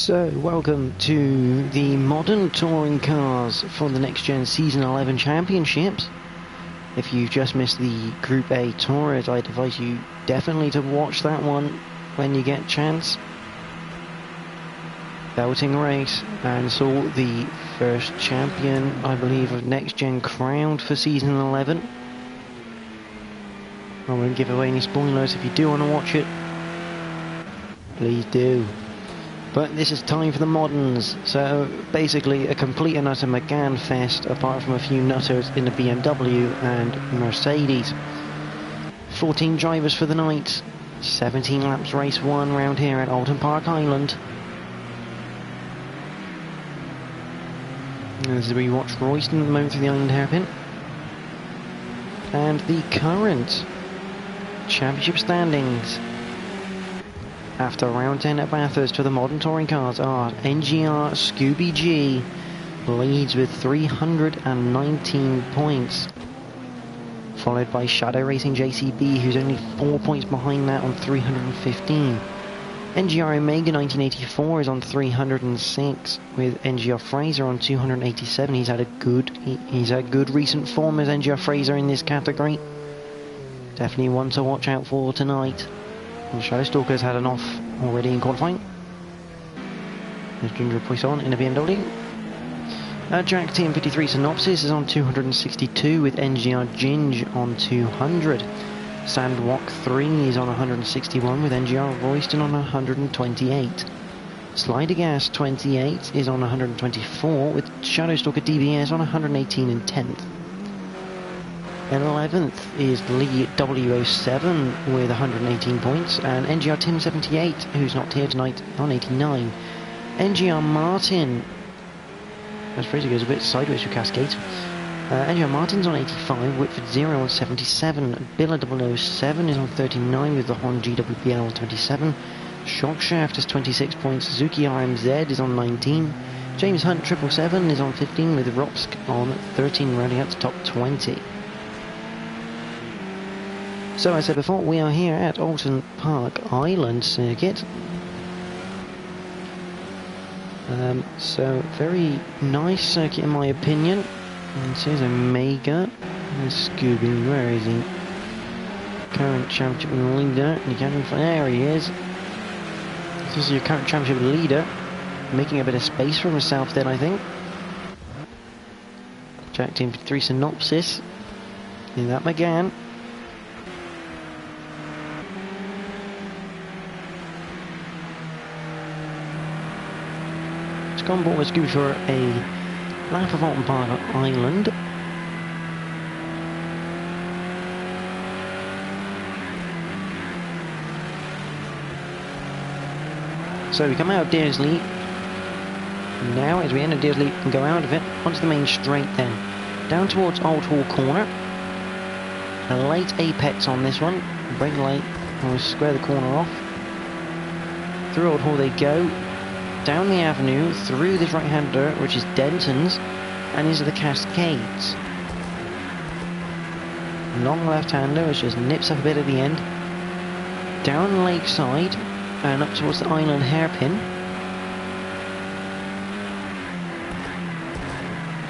So, welcome to the modern touring cars for the NXTGEN Season 11 Championships. If you've just missed the Group A Tourers, I'd advise you definitely to watch that one when you get a chance. Belting race, and saw the first champion, I believe, of NXTGEN crowned for Season 11. I won't give away any spoilers. If you do want to watch it, please do. But this is time for the moderns, so basically a complete and utter McGann fest apart from a few nutters in the BMW and Mercedes. 14 drivers for the night, 17 laps race 1 round here at Oulton Park Island. As we watch Royston at the moment through the island hairpin. And the current championship standings after round 10 at Bathurst for the modern touring cars are NGR Scooby G leads with 319 points, followed by Shadow Racing JCB, who's only 4 points behind that on 315. NGR Omega 1984 is on 306, with NGR Fraser on 287. He's had good recent form as NGR Fraser in this category. Definitely one to watch out for tonight. And Shadow Stalker's had an off already in qualifying. There's Ginger Poisson in a BMW. Jack TM53 Synopsis is on 262 with NGR Ginge on 200. Sandwalk 3 is on 161 with NGR Royston on 128. Slider Gas 28 is on 124 with Shadow Stalker DBS on 118 and 10th. 11th is Lee W07 with 118 points, and NGR Tim 78, who's not here tonight, on 89. NGR Martin, as Fraser goes a bit sideways with Cascade. NGR Martin's on 85, Whitford 0 on 77. Billa 007 is on 39 with the Horn GWPL on 27. Shockshaft has 26 points. Suzuki RMZ is on 19. James Hunt 777 is on 15 with Ropsk on 13, rounding out the top 20. So, as I said before, we are here at Oulton Park Island circuit. So, very nice circuit in my opinion. And here's Omega. And Scooby, where is he? Current championship leader. You can't find, there he is. This is your current championship leader. Making a bit of space for himself then, I think. Jack Team 3 Synopsis. In that McGann. On board with Scooby for a lap of Oulton Park Island. So we come out of Dearsley. Now as we enter Dearsley and go out of it, onto the main straight then. Down towards Old Hall Corner. A late apex on this one. Brake late. And we'll square the corner off. Through Old Hall they go. Down the avenue, through this right-hander, which is Denton's, and into the Cascades. Long left-hander, which just nips up a bit at the end. Down Lakeside, and up towards the island hairpin.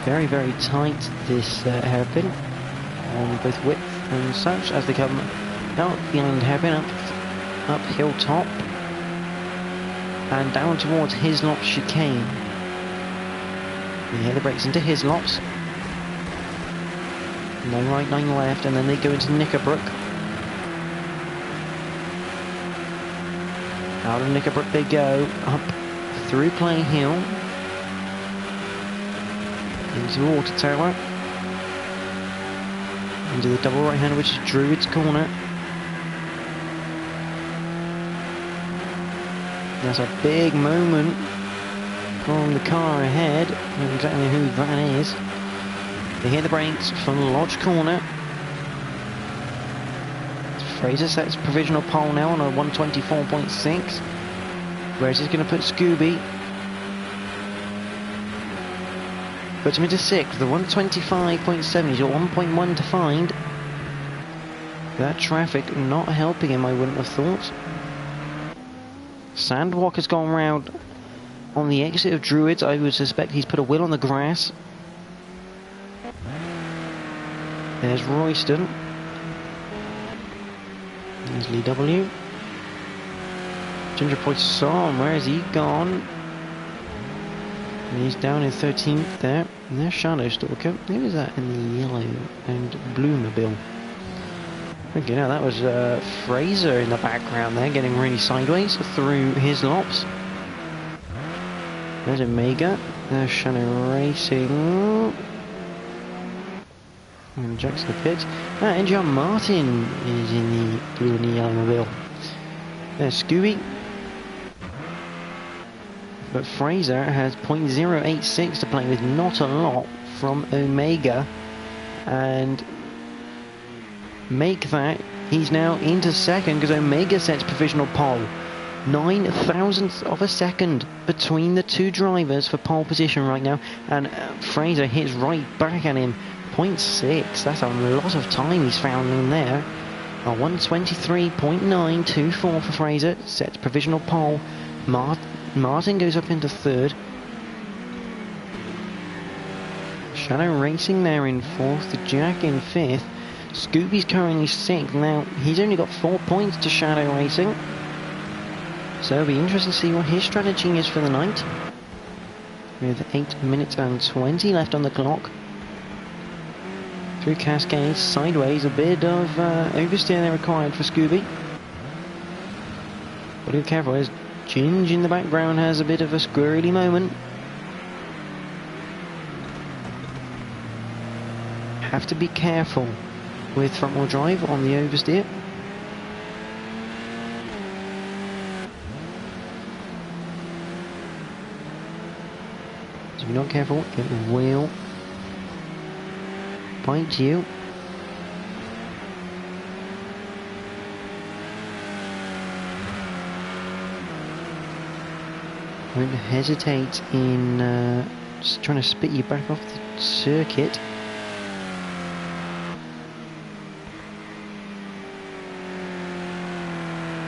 Very, very tight, this hairpin, on both width and such, as they come out the island hairpin, up hilltop. And down towards Hislop Chicane. You hear the brakes into Hislops. 9 right, 9 left, and then they go into Knickerbrook. Out of Knickerbrook they go, up through Play Hill. Into Water Tower. Into the double right hander, which is Druids Corner. That's a big moment from the car ahead. I don't know exactly who that is. They hear the brakes from Lodge Corner. Fraser sets provisional pole now on a 124.6. Where's he going to put Scooby? Puts him into 6th, the 125.7. He's got 1.1 to find. That traffic not helping him, I wouldn't have thought. Sandwalk has gone round on the exit of Druids. I would suspect he's put a wheel on the grass. There's Royston. There's Lee W. Ginger Poisson, where has he gone? And he's down in 13th there. And there's Shadowstalker. Who is that in the yellow and blue mobile? Okay, now that was Fraser in the background there, getting really sideways through his lops. There's Omega. There's Shadow Racing. And Jackson pits. And John Martin is in the blue and the yellow mobile. There's Scooby. But Fraser has 0.086 to play with, not a lot from Omega. And make that, he's now into second because Omega sets provisional pole. 9 thousandths of a second between the two drivers for pole position right now. And Fraser hits right back at him. 0.6, that's a lot of time he's found in there. A 123.924 for Fraser, sets provisional pole. Martin goes up into third. Shadow Racing there in fourth, Jack in fifth. Scooby's currently sixth. Now, he's only got 4 points to Shadow Racing. So it'll be interesting to see what his strategy is for the night. With 8 minutes and 20 left on the clock. Through Cascades, sideways, a bit of oversteer there required for Scooby. But be careful, as Ginge in the background has a bit of a squirrely moment. Have to be careful with front wheel drive on the oversteer. So if you're not careful, it will bite you. Won't hesitate in just trying to spit you back off the circuit.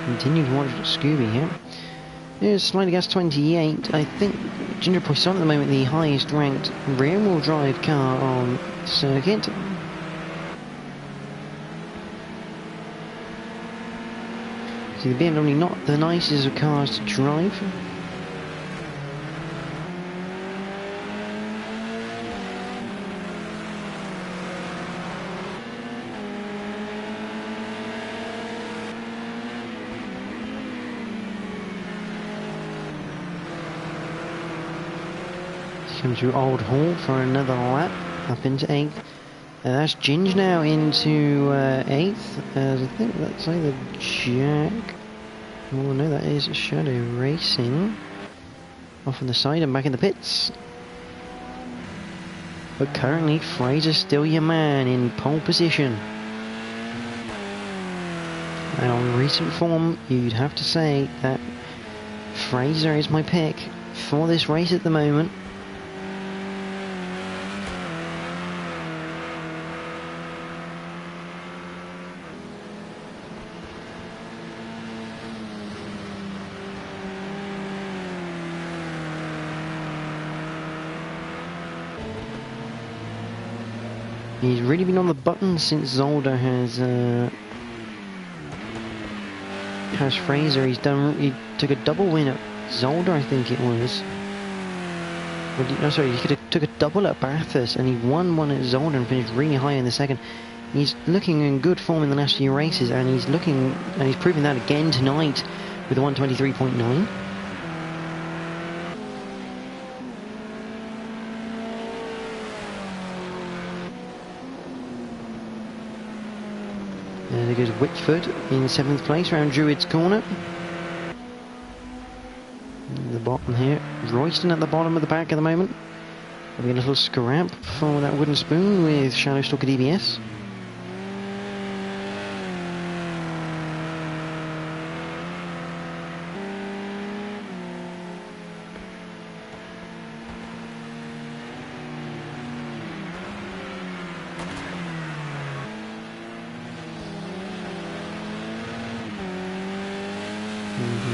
Continue to watch Scooby here. Here's Slightly Gas 28. I think Ginger Poisson at the moment the highest ranked rear wheel drive car on the circuit. So the BMW not the nicest of cars to drive. Comes through Old Hall for another lap, up into 8th. And that's Ginge now into 8th, as I think that's either Jack. Oh no, that is Shadow Racing. Off on the side and back in the pits. But currently, Fraser's still your man in pole position. And on recent form, you'd have to say that Fraser is my pick for this race at the moment. He's really been on the button since Zolder has Fraser. He took a double win at Zolder, I think it was. No, sorry, he took a double at Bathurst and he won one at Zolder and finished really high in the second. He's looking in good form in the last few races, and he's proving that again tonight with a 123.9. There goes Whitford in 7th place around Druid's Corner. At the bottom here, Royston at the bottom of the pack at the moment. Having a little scrap for that wooden spoon with Shadowstalker DBS.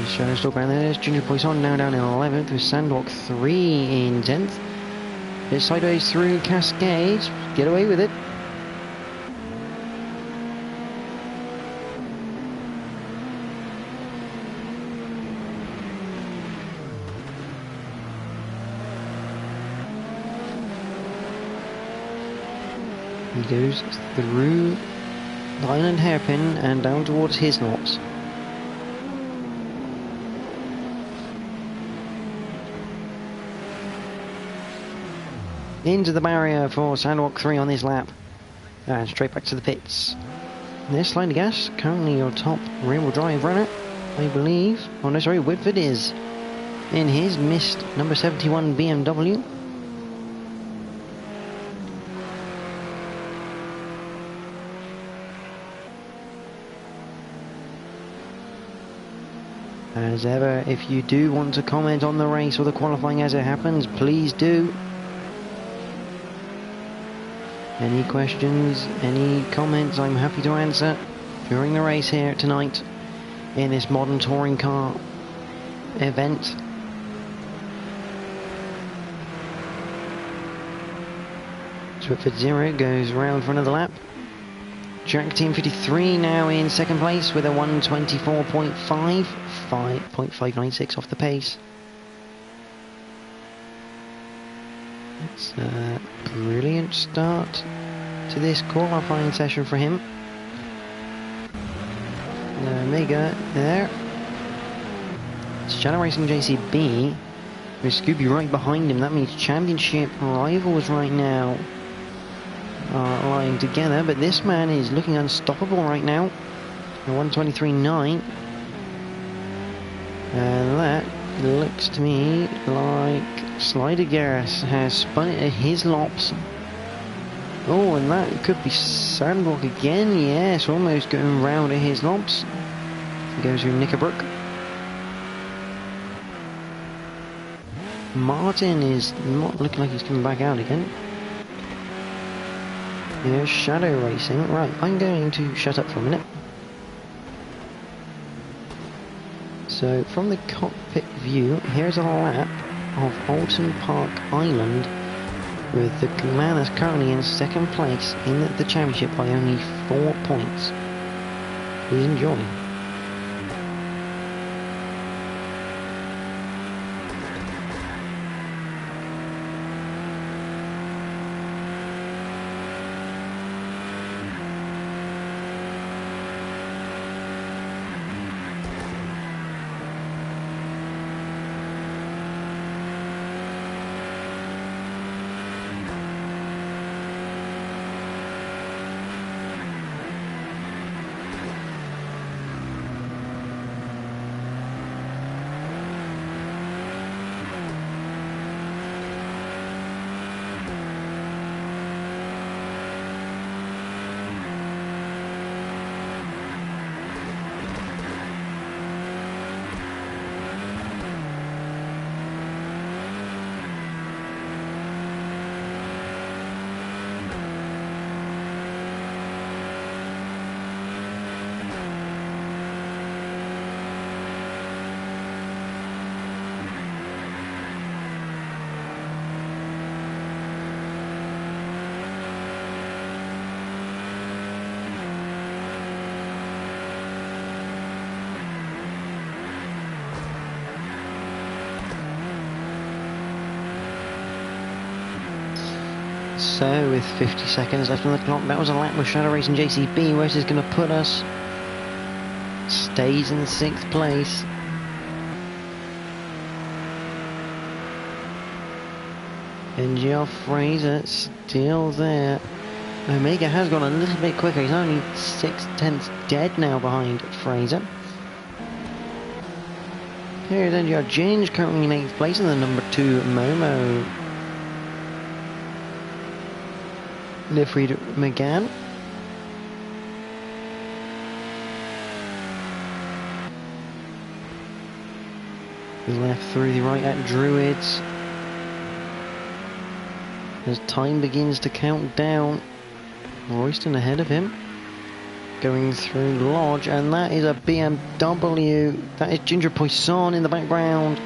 Shadow still ground there. There's Junior Poisson now down in 11th with Sandwalk 3 in 10th. Bit sideways through Cascades. Get away with it. He goes through the Island Hairpin and down towards Hisnops. Into the barrier for Sandwalk 3 on this lap. And straight back to the pits. There's Slide of Gas, currently your top rear-wheel drive runner, I believe. Oh no, sorry, Whitford is in his missed number 71 BMW. As ever, if you do want to comment on the race or the qualifying as it happens, please do. Any questions, any comments, I'm happy to answer during the race here tonight in this modern touring car event. Switford 0 goes round for another lap. Jack Team 53 now in second place with a 124.596 off the pace. It's a brilliant start to this qualifying session for him. The Omega there. It's Shadow Racing JCB with Scooby right behind him. That means championship rivals right now are lying together, but this man is looking unstoppable right now. 123.9, and that looks to me like Slider Garris has spun it at his lops. Oh, and that could be Sandwalk again. Yes, almost going round at his lops. He goes through Knickerbrook. Martin is not looking like he's coming back out again. Here's Shadow Racing. Right, I'm going to shut up for a minute. So, from the cockpit view, here's a lap of Oulton Park Island with the man that's currently in second place in the championship by only 4 points. Please enjoy. So, with 50 seconds left on the clock, that was a lap with Shadow Racing JCB. Where this is going to put us? Stays in 6th place. NGR Fraser still there. Omega has gone a little bit quicker. He's only 6/10 dead now behind Fraser. Here's NGR Ginge currently in 8th place in the number 2 Momo. Liveried McGann. The left through the right at Druids. As time begins to count down, Royston ahead of him. going through Lodge, and that is a BMW. That is Ginger Poisson in the background.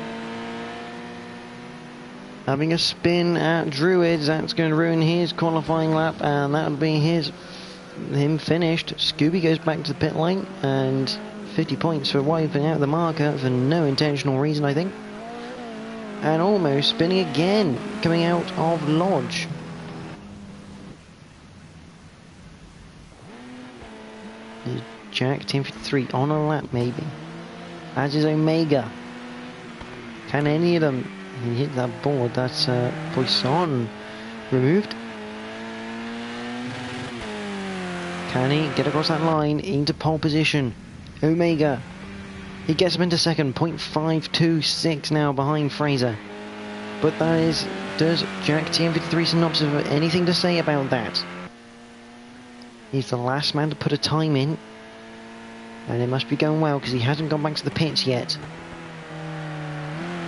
Having a spin at Druids. That's going to ruin his qualifying lap, and that'll be him finished. Scooby goes back to the pit lane, and 50 points for wiping out the marker for no intentional reason, I think. And almost spinning again, coming out of Lodge. Jack, Team 53 on a lap maybe. As is Omega. Can any of them hit that board? That's Poisson removed. Can he get across that line into pole position? Omega. He gets up into second, 0.526 now behind Fraser. But that is, does Jack TM53 Synopsis have anything to say about that? He's the last man to put a time in. And it must be going well because he hasn't gone back to the pits yet.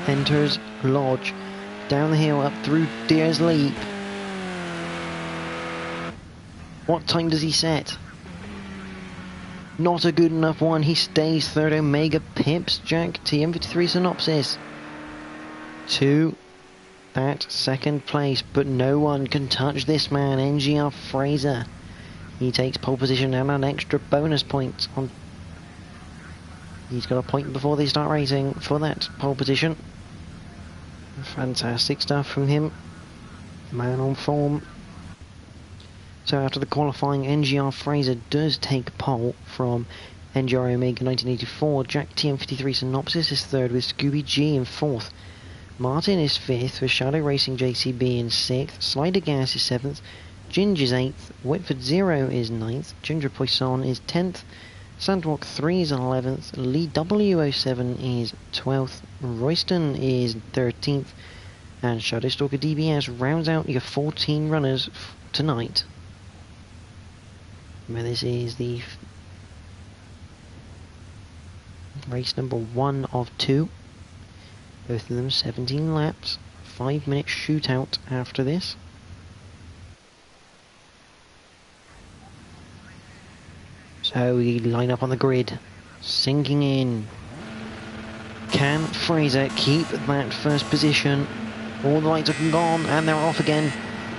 Enters Lodge. Down the hill, up through Deer's Leap. What time does he set? Not a good enough one. He stays third. Omega pips Jack TM53 Synopsis to that second place, but no one can touch this man, NGR Fraser. He takes pole position and an extra bonus point on. He's got a point before they start racing for that pole position. Fantastic stuff from him. Man on form. So after the qualifying, NGR Fraser does take pole from NGR Omega 1984. Jack TM53 Synopsis is third with Scooby G in fourth. Martin is fifth with Shadow Racing JCB in sixth. Slider Gas is seventh. Ginge is eighth. Whitford Zero is ninth. Ginger Poisson is 10th. Sandwalk 3 is 11th. Lee W07 is 12th. Royston is 13th. And Shadowstalker DBS rounds out your 14 runners tonight. Well, this is the race number 1 of 2. Both of them 17 laps. 5-minute shootout after this. So we line up on the grid, sinking in. Can Fraser keep that first position? All the lights are gone and they're off again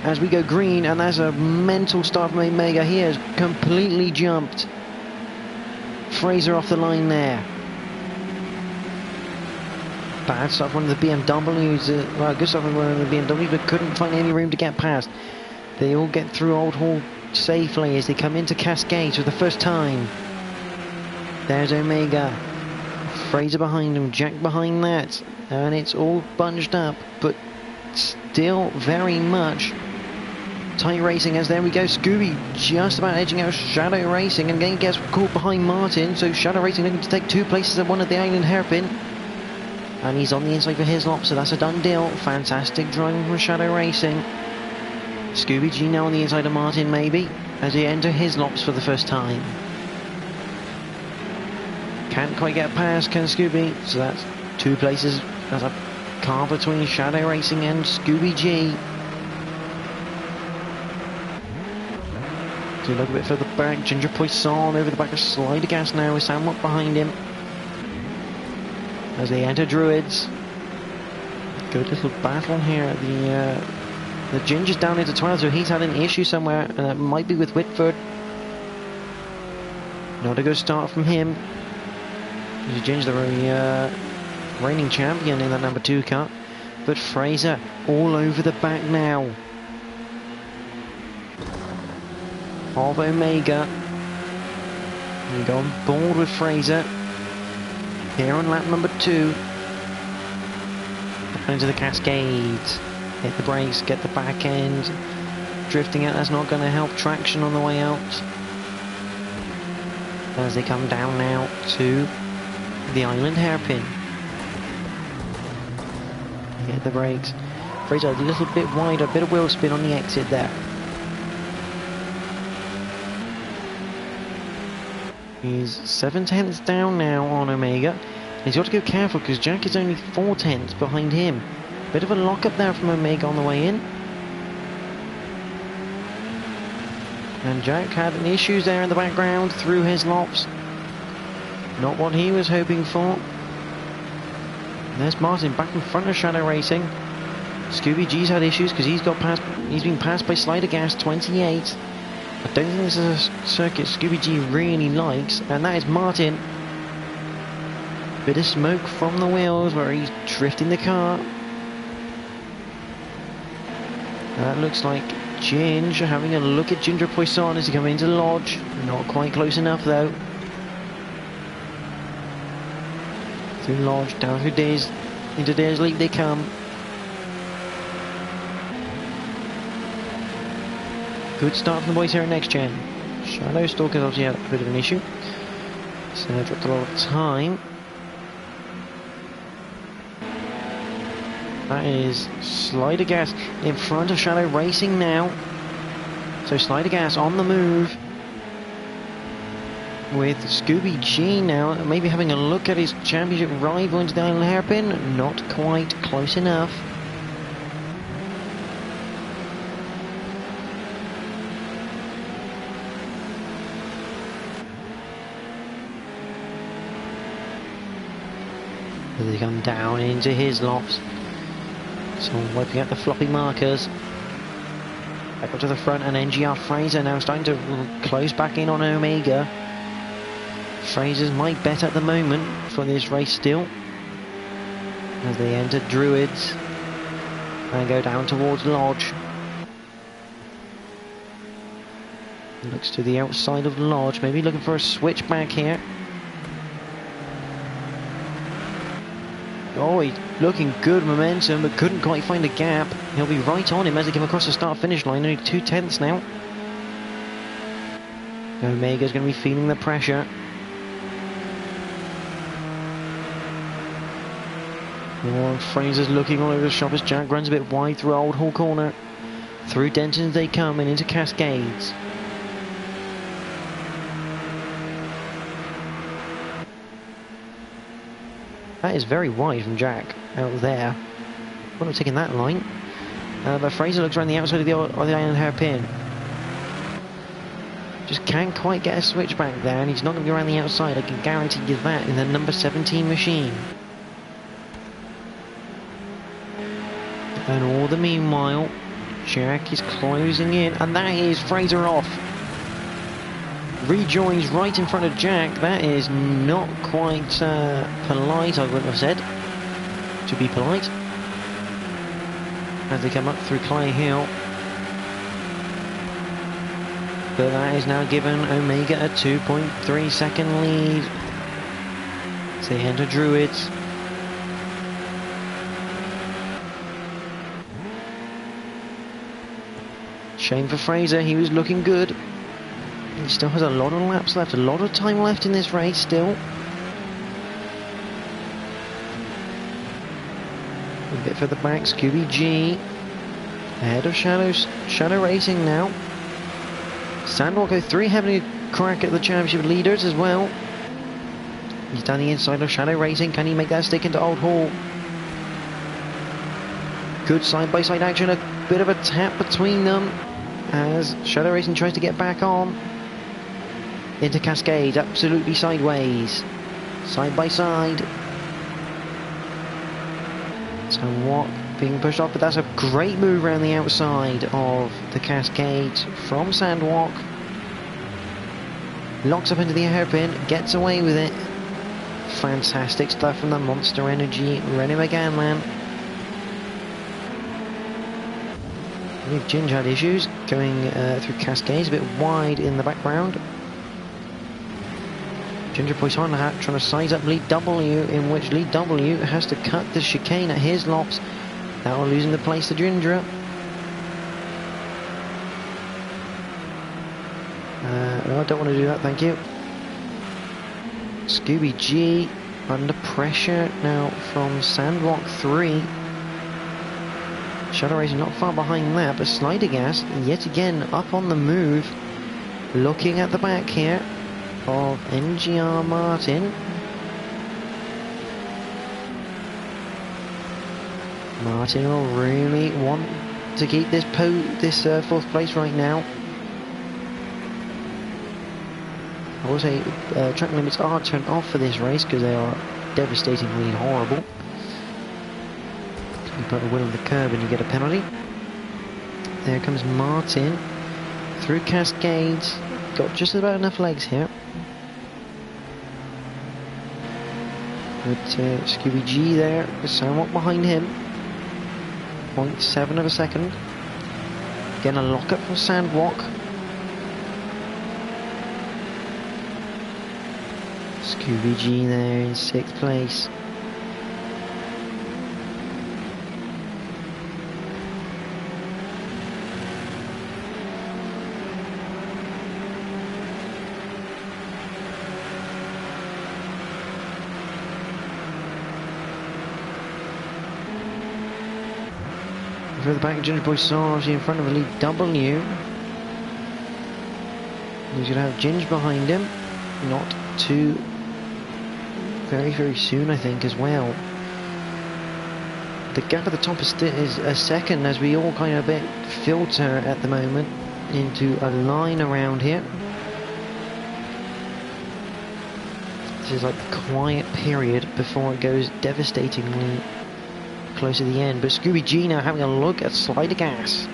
as we go green, and that's a mental start from Omega. He has completely jumped Fraser off the line there. Bad stuff from the BMWs, well, good stuff from one of the BMWs, but couldn't find any room to get past. They all get through Old Hall safely as they come into Cascades for the first time. There's Omega. Fraser behind him, Jack behind that. And it's all bunched up, but still very much tight racing as there we go. Scooby just about edging out Shadow Racing and again gets caught behind Martin. So Shadow Racing looking to take 2 places at one at the Island Hairpin. And he's on the inside for his lap, so that's a done deal. Fantastic driving from Shadow Racing. Scooby G now on the inside of Martin maybe, as he enter his lops for the first time. Can't quite get past, can Scooby, so that's 2 places. There's a car between Shadow Racing and Scooby G. So look a bit further back, Ginger Poisson over the back of Slider Gas now with Sandwalk behind him. As they enter Druids. Good little battle here at the Ginger's down into 12, so he's had an issue somewhere, and it might be with Whitford. Not a good start from him. Ginger's the reigning champion in that number 2 car. But Fraser all over the back now of Omega. You go on board with Fraser here on lap number 2. Into the Cascades. Hit the brakes, get the back end. Drifting out, that's not going to help traction on the way out. As they come down now to the Island Hairpin. Hit the brakes. Fraser a little bit wider, a bit of wheel spin on the exit there. He's 7 tenths down now on Omega. He's got to go careful because Jack is only 4 tenths behind him. Bit of a lock up there from Omega on the way in. And Jack had issues there in the background through his lops. Not what he was hoping for. There's Martin back in front of Shadow Racing. Scooby G's had issues because he's been passed by Slider Gas 28. I don't think this is a circuit Scooby G really likes, and that is Martin. Bit of smoke from the wheels where he's drifting the car. That looks like Ginger having a look at Ginger Poisson as he comes into Lodge. Not quite close enough though. Through Lodge, down through Days, into Days League they come. Good start from the boys here at NXTGEN. Shadow Stalker's obviously had a bit of an issue, so dropped a lot of time. That is Slider Gas in front of Shadow Racing now. So Slider Gas on the move with Scooby G now, maybe having a look at his championship rival into the island hairpin. Not quite close enough. As they come down into his lops. So wiping out the floppy markers. Back up to the front, and NGR Fraser now starting to close back in on Omega. Fraser's my bet at the moment for this race still. As they enter Druids and go down towards Lodge. Looks to the outside of Lodge, maybe looking for a switch back here. Oh, he's looking good momentum, but couldn't quite find a gap. He'll be right on him as they come across the start-finish line, only 2/10 now. Omega's going to be feeling the pressure. Oh, Fraser's looking all over the shop as Jack runs a bit wide through Old Hall Corner. Through Denton's they come and into Cascades. That is very wide from Jack out there. Wouldn't have taken that line. But Fraser looks around the outside of the island hairpin. Just can't quite get a switch back there, and he's not going to be around the outside. I can guarantee you that in the number 17 machine. And all the meanwhile, Jack is closing in, and that is Fraser off. Rejoins right in front of Jack. That is not quite polite, I wouldn't have said, to be polite. As they come up through Clay Hill. But that is now given Omega a 2.3 second lead. So they enter Druids. Shame for Fraser, he was looking good. He still has a lot of laps left, a lot of time left in this race still. A bit further back, Scooby G ahead of Shadow Racing now. Sandwalk 03 having a crack at the championship leaders as well. He's down the inside of Shadow Racing. Can he make that stick into Old Hall? Good side-by-side action, a bit of a tap between them as Shadow Racing tries to get back on. Into Cascade, absolutely sideways. Side by side. Sandwalk being pushed off, but that's a great move around the outside of the Cascade from Sandwalk. Locks up into the hairpin, gets away with it. Fantastic stuff from the Monster Energy Rennie McGanlan. I believe Ginger had issues going through Cascades, a bit wide in the background. Ginger Poisson trying to size up Lead W, in which Lead W has to cut the chicane at his lops. That will lose him the place to Ginger. No, I don't want to do that, thank you. Scooby G under pressure now from Sandwalk 3. Shadow Racing not far behind that, but Slider Gas yet again up on the move. Looking at the back here of NGR Martin. Martin will really want to keep this fourth place right now. I will say track limits are turned off for this race because they are devastatingly horrible. You put a wheel on the curb and you get a penalty. There comes Martin through Cascades. Got just about enough legs here. But Scooby G there is somewhat behind him. 0.7 of a second. Getting a lock-up from Sandwalk. Scooby G there in 6th place. For the back of Ginger Boy Sarge in front of Elite W. He's going to have Ginge behind him. Not too... very soon, I think, as well. The gap at the top is a second as we all kind of a bit filter at the moment into a line around here. This is like the quiet period before it goes devastatingly close to the end. But Scooby G now having a look at Slider Gas.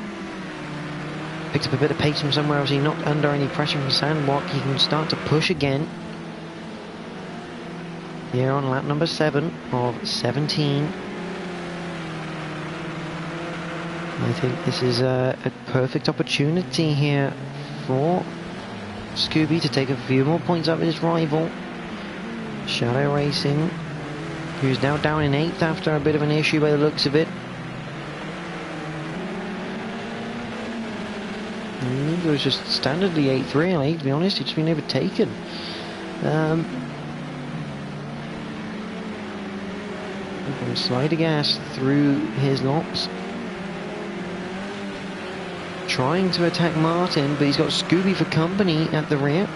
Picks up a bit of pace from somewhere else. He's not under any pressure from Sandwalk. He can start to push again. Here on lap number 7 of 17. I think this is a perfect opportunity here for Scooby to take a few more points up his rival, Shadow Racing, who's now down in 8th after a bit of an issue by the looks of it. It was just standardly 8th really, to be honest. It's been overtaken. Slider Gas through his lops. Trying to attack Martin, but he's got Scooby for company at the rear.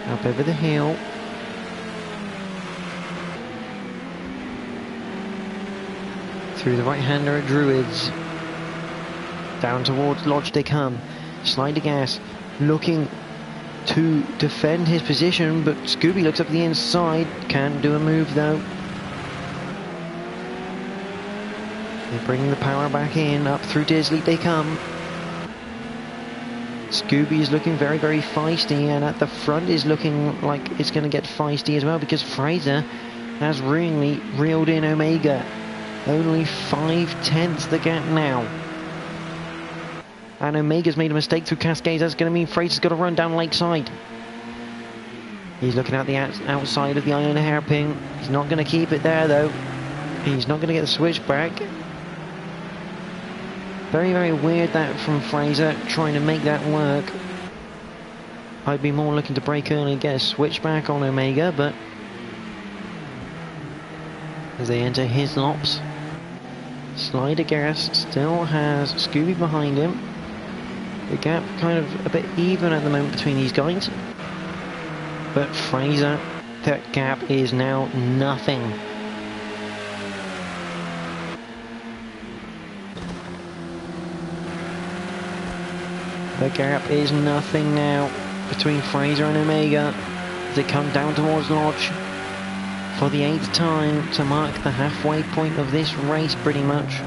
Up over the hill. Through the right-hander at Druids. Down towards Lodge they come. Slider Gas looking to defend his position, but Scooby looks up the inside. Can't do a move though. They bring the power back in. Up through Disley they come. Scooby is looking very feisty, and at the front is looking like it's going to get feisty as well, because Fraser has really reeled in Omega. Only 5/10 the gap now. And Omega's made a mistake through Cascades. That's going to mean Fraser's got to run down Lakeside. He's looking at the outside of the iron hairpin. He's not going to keep it there though. He's not going to get the switch back. Very weird that from Fraser, trying to make that work. I'd be more looking to break early and get a switch back on Omega, but as they enter his lops, Slider Gas still has Scooby behind him. The gap kind of a bit even at the moment between these guys. But Fraser, that gap is now nothing. The gap is nothing now between Fraser and Omega as they come down towards Lodge for the 8th time to mark the halfway point of this race pretty much.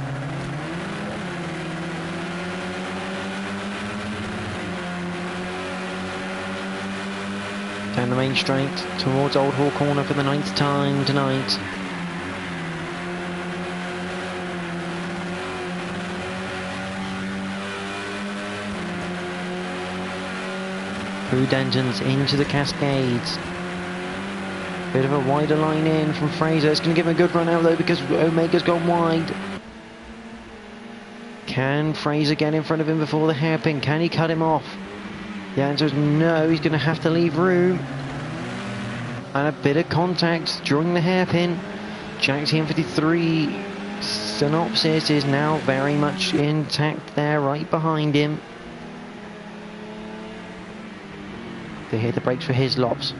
Down the main straight towards Old Hall Corner for the 9th time tonight. Through Denton's into the Cascades. Bit of a wider line in from Fraser. It's going to give him a good run out though, because Omega's gone wide. Can Fraser get in front of him before the hairpin? Can he cut him off? The answer is no. He's going to have to leave room. And a bit of contact during the hairpin. Jack TM53 Synopsis is now very much intact there, right behind him. They hit the brakes for his lops.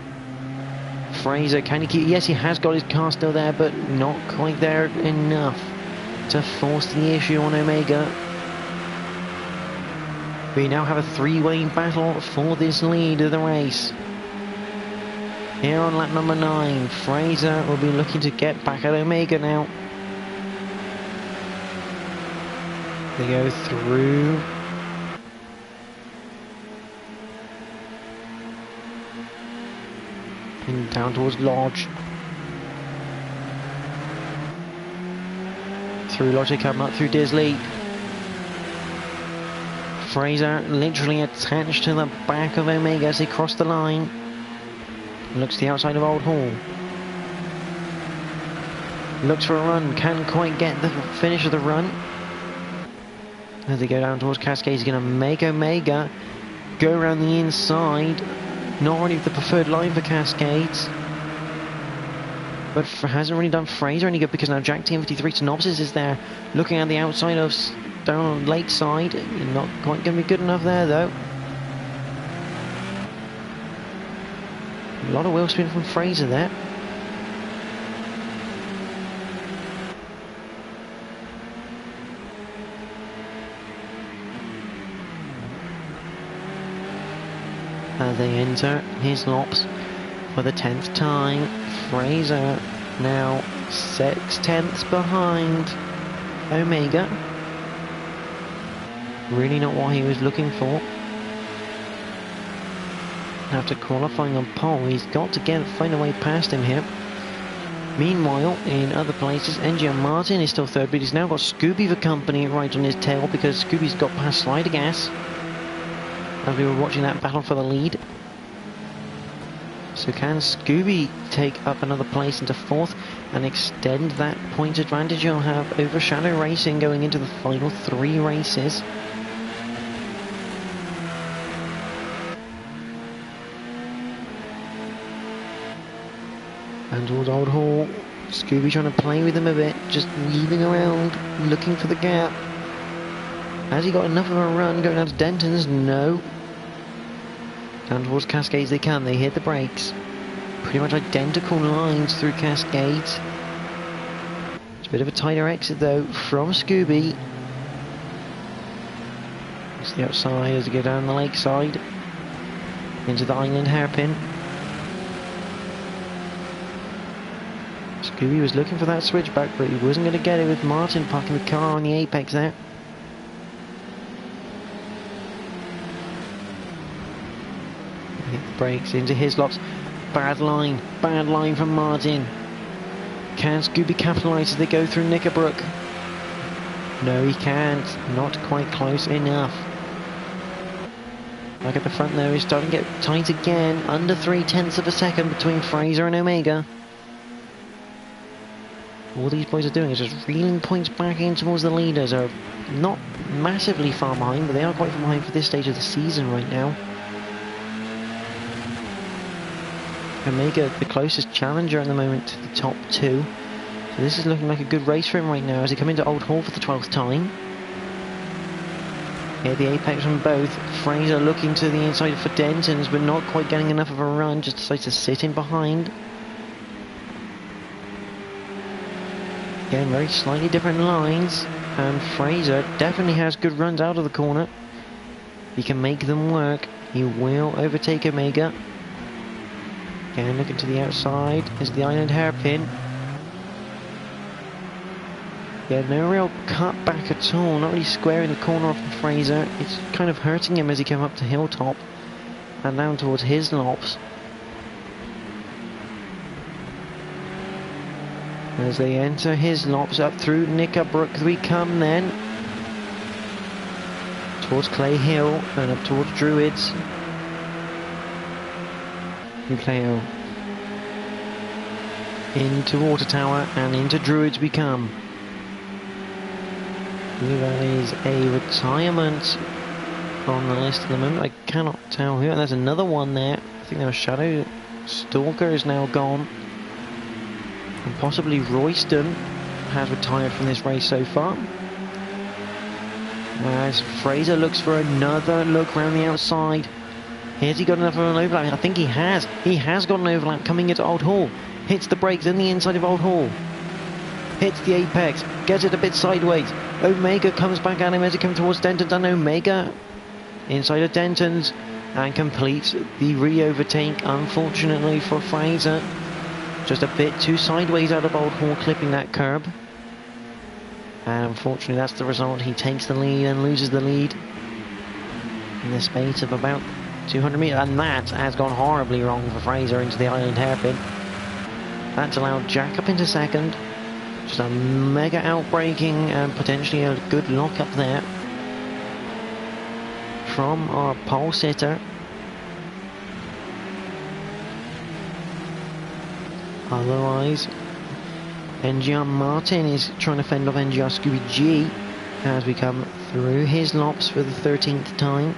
Fraser, can he keep... Yes, he has got his car still there, but not quite there enough to force the issue on Omega. We now have a three-way battle for this lead of the race. Here on lap number 9, Fraser will be looking to get back at Omega now. They go through. And down towards Lodge. Through Lodge they come up through Disley. Fraser literally attached to the back of Omega as they cross the line. Looks to the outside of Old Hall. Looks for a run, can't quite get the finish of the run. As they go down towards Cascades, he's going to make Omega go around the inside. Not really the preferred line for Cascades. But hasn't really done Fraser any good because now Jack TM53 Synopsis is there. Looking at the outside of down on Lakeside. Not quite going to be good enough there though. A lot of wheel spin from Fraser there. As they enter his lops for the 10th time. Fraser now 6/10ths behind Omega. Really not what he was looking for. After qualifying on pole, he's got to find a way past him here. Meanwhile, in other places, NGR Martin is still third, but he's now got Scooby for company right on his tail because Scooby's got past Slider Gas. As we were watching that battle for the lead. So can Scooby take up another place into 4th and extend that point advantage he'll have over Shadow Racing going into the final 3 races? And towards Old Hall, Scooby trying to play with him a bit, just weaving around, looking for the gap. Has he got enough of a run going down to Denton's? No. Down towards Cascades they can, they hit the brakes. Pretty much identical lines through Cascades. It's a bit of a tighter exit though from Scooby. It's the outside as they go down the lakeside. Into the island hairpin. Scooby was looking for that switchback, but he wasn't going to get it with Martin parking the car on the apex there. Hit the brakes into his lops. Bad line from Martin. Can Scooby capitalise as they go through Knickerbrook? No, he can't. Not quite close enough. Back at the front though, he's starting to get tight again. Under 3/10ths of a second between Fraser and Omega. All these boys are doing is just reeling points back in towards the leaders. Are not massively far behind, but they are quite far behind for this stage of the season right now. Omega, the closest challenger at the moment to the top 2. So this is looking like a good race for him right now as they come into Old Hall for the 12th time. Here the apex from both. Fraser looking to the inside for Denton's, but not quite getting enough of a run. Just decides to sit in behind. Again, very slightly different lines, and Fraser definitely has good runs out of the corner. He can make them work. He will overtake Omega. Again, looking to the outside is the island hairpin. Yeah, no real cut back at all, not really squaring the corner off of Fraser. It's kind of hurting him as he came up to Hilltop and down towards his lops. As they enter his lops up through Knickerbrook we come then. Towards Clay Hill and up towards Druids. Through Clay Hill. Into Water Tower and into Druids we come. That is a retirement on the list at the moment. I cannot tell who. And there's another one there. I think there was Shadow Stalker is now gone. And possibly Royston has retired from this race so far. As Fraser looks for another look around the outside. Has he got enough of an overlap? I think he has. He has got an overlap coming into Old Hall. Hits the brakes in the inside of Old Hall. Hits the apex. Gets it a bit sideways. Omega comes back at him as he comes towards Denton. And Omega inside of Denton's and completes the re-overtake, unfortunately for Fraser. Just a bit too sideways out of Oulton, clipping that curb. And unfortunately that's the result. He takes the lead and loses the lead in the space of about 200 metres. And that has gone horribly wrong for Fraser into the island hairpin. That's allowed Jack up into second. Just a mega outbraking and potentially a good lock up there from our pole sitter. Otherwise, NGR Martin is trying to fend off NGR Scooby G as we come through his lops for the 13th time.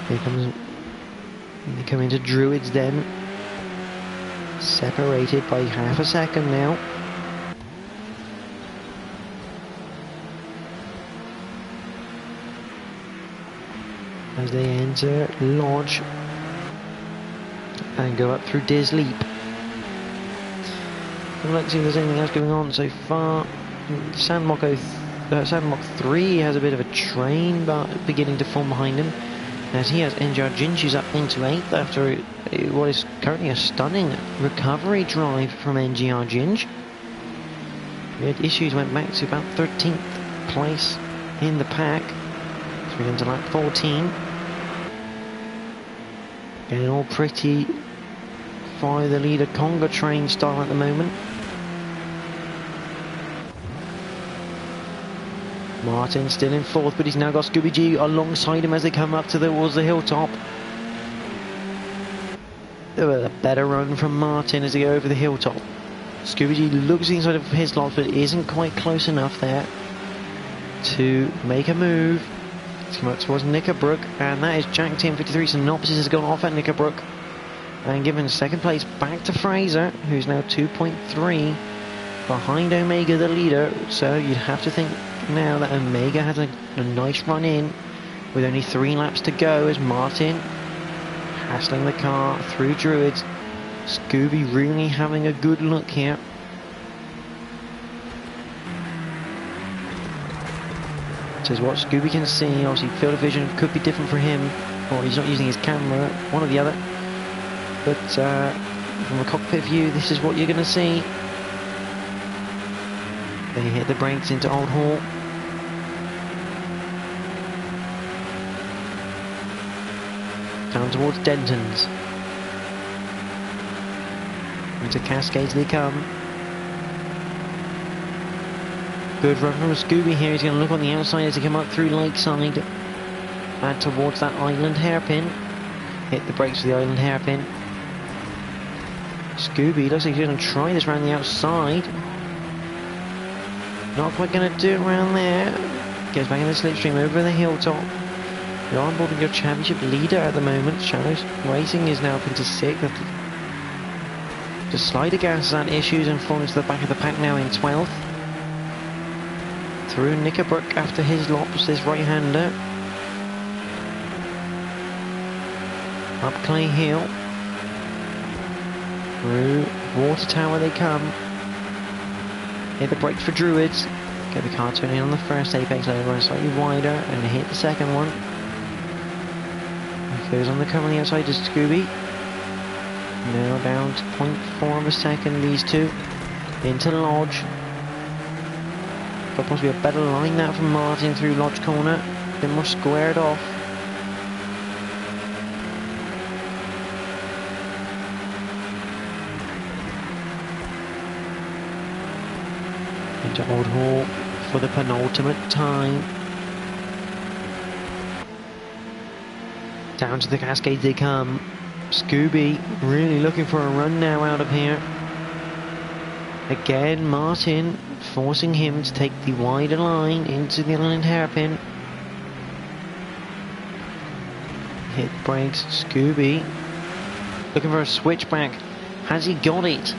They come into Druids then, separated by half a second now. As they enter Lodge and go up through Diz Leap. I'd like to see if there's anything else going on so far. Sandmock 3 has a bit of a train but beginning to form behind him, as he has NGR Gingy's up into 8th after what is currently a stunning recovery drive from NGR Gingy. We had issues, went back to about 13th place in the pack. So we're into lap 14. Getting all pretty for the leader Conga train style at the moment. Martin still in 4th, but he's now got Scooby G alongside him as they come up towards the hilltop. A better run from Martin as they go over the hilltop. Scooby G looks inside of his lot, but isn't quite close enough there to make a move. He's come up towards Knickerbrook, and that is Jack Team 53. Synopsis has gone off at Knickerbrook and given second place back to Fraser, who's now 2.3 behind Omega, the leader. So you'd have to think now that Omega has a nice run in with only 3 laps to go, as Martin hassling the car through Druids. Scooby really having a good look here. This is what Scooby can see. Obviously field of vision could be different for him, or he's not using his camera, one or the other. But from a cockpit view, this is what you're going to see. They hit the brakes into Old Hall. Down towards Denton's. Into Cascades they come. Good run from Scooby here. He's going to look on the outside as he come up through Lakeside and towards that island hairpin. Hit the brakes for the island hairpin. Scooby looks like he's going to try this around the outside. Not quite going to do it around there. Goes back in the slipstream over the hilltop. You're on board with your championship leader at the moment. Shadows Racing is now up into 6th. The slider gas has had issues and fallen to the back of the pack now in 12th. Through Knickerbrook after his lops, this right-hander. Up Clay Hill. Through Water Tower they come. Hit the brakes for Druids. Get the car turning on the first apex layer, run slightly wider and hit the second one. He goes on the cover on the outside to Scooby. Now down to 0.4 of a second, these two. Into Lodge. But possibly a better line that from Martin through Lodge corner. A bit more squared off. Into Old Hall for the penultimate time. Down to the Cascades they come. Scooby really looking for a run now out of here. Again, Martin forcing him to take the wider line into the island hairpin. Hit brakes, Scooby looking for a switchback. Has he got it?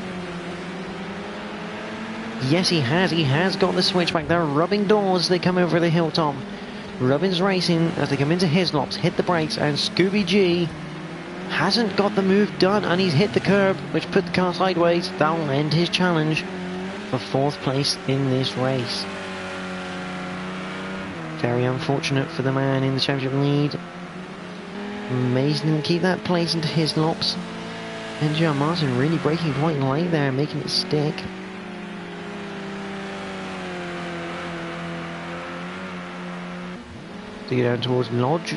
Yes, he has got the switchback. They're rubbing doors as they come over the hilltop. Robbins Racing as they come into his lops, hit the brakes, and Scooby G hasn't got the move done, and he's hit the curb, which put the car sideways. That'll end his challenge for 4th place in this race. Very unfortunate for the man in the championship lead. Mason didn't keep that place into his laps. NGR Martin really breaking quite late there, making it stick. To go down towards Lodge.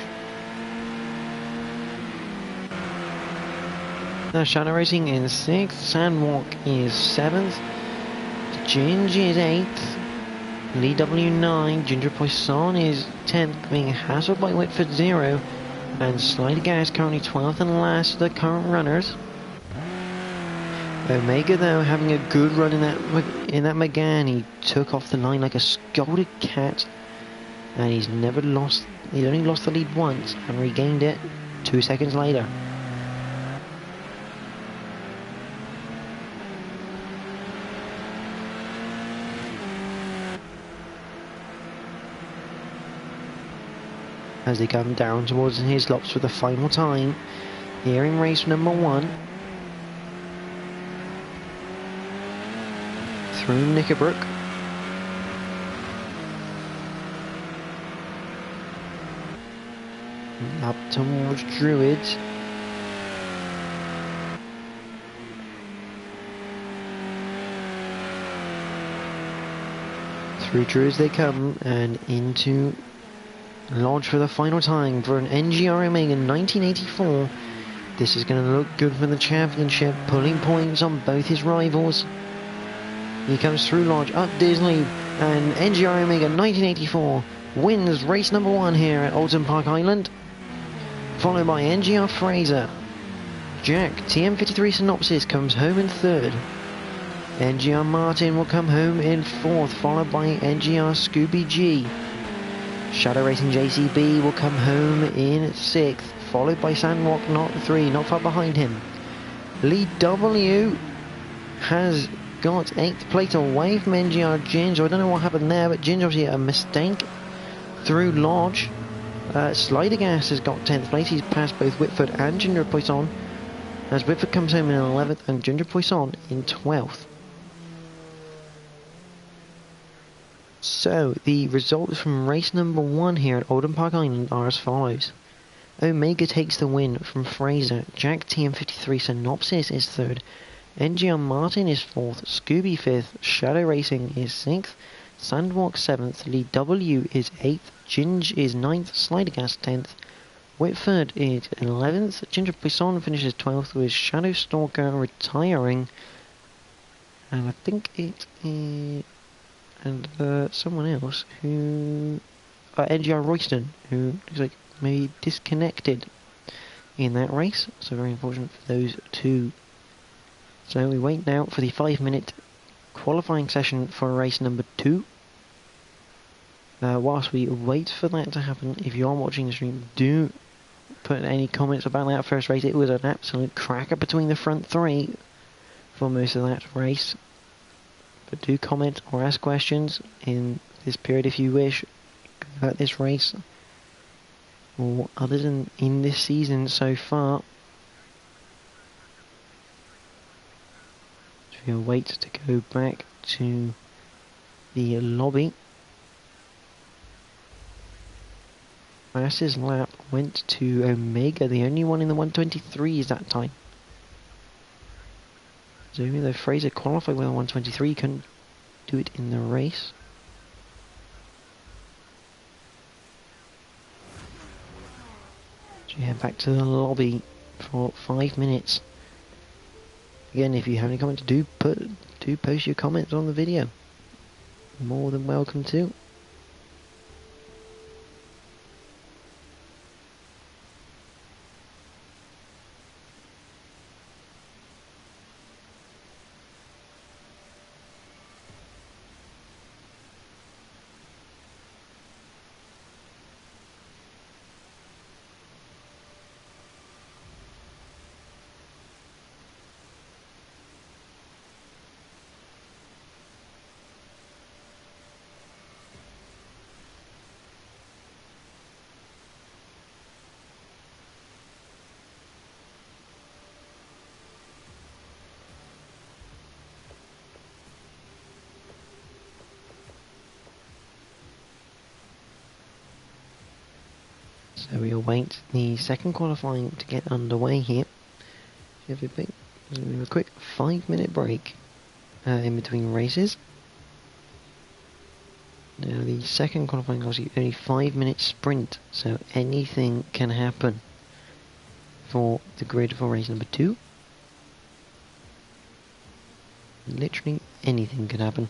Now Shadow Racing in 6th, Sandwalk is 7th, Ginge is 8th, Lee W9, Ginger Poisson is 10th, being hassled by Whitford 0, and Slider is currently 12th and last of the current runners. Omega though having a good run in that McGann. He took off the line like a scolded cat, and he's only lost the lead once and regained it 2 seconds later. As they come down towards his laps for the final time here in race number 1 through Knickerbrook. Up towards Druids. Through Druids they come, and into Lodge for the final time for an NGR Omega 1984. This is going to look good for the championship, pulling points on both his rivals. He comes through Lodge, up Disley, and NGR Omega 1984 wins race number 1 here at Oulton Park Island, followed by NGR Fraser. Jack TM53 Synopsis comes home in 3rd. NGR Martin will come home in 4th, followed by NGR Scooby G. Shadow Racing JCB will come home in 6th, followed by Sandwalk not 3, not far behind him. Lee W has got 8th place away from NGR Ginge. I don't know what happened there, but Ginge obviously a mistake through Lodge. Slidergas has got 10th place. He's passed both Whitford and Ginger Poisson, as Whitford comes home in 11th and Ginger Poisson in 12th. So, the results from race number 1 here at Oulton Park Island are as follows. Omega takes the win from Fraser. Jack TM53 Synopsis is 3rd. NGR Martin is 4th. Scooby 5th. Shadow Racing is 6th. Sandwalk 7th. Lee W is 8th. Ginge is 9th. Slidergas 10th. Whitford is 11th. Ginger Poisson finishes 12th with Shadow Stalker retiring. And I think it is... and someone else who... NGR Royston, who looks like maybe disconnected in that race. So very unfortunate for those two. So we wait now for the 5-minute qualifying session for race number 2. Whilst we wait for that to happen, if you are watching the stream, do put any comments about that first race. It was an absolute cracker between the front 3 for most of that race. But do comment or ask questions in this period if you wish about this race or others in this season so far. So we'll wait to go back to the lobby. Fastest lap went to Omega, the only one in the 123s that time. So even though Fraser qualified with a 123, he couldn't do it in the race. So you head back to the lobby for 5 minutes. Again, if you have any comments, do post your comments on the video. More than welcome to. So we await the second qualifying to get underway here. There's going to be a quick 5-minute break in between races. Now the second qualifying is only 5-minute sprint, so anything can happen for the grid for race number 2. Literally anything could happen.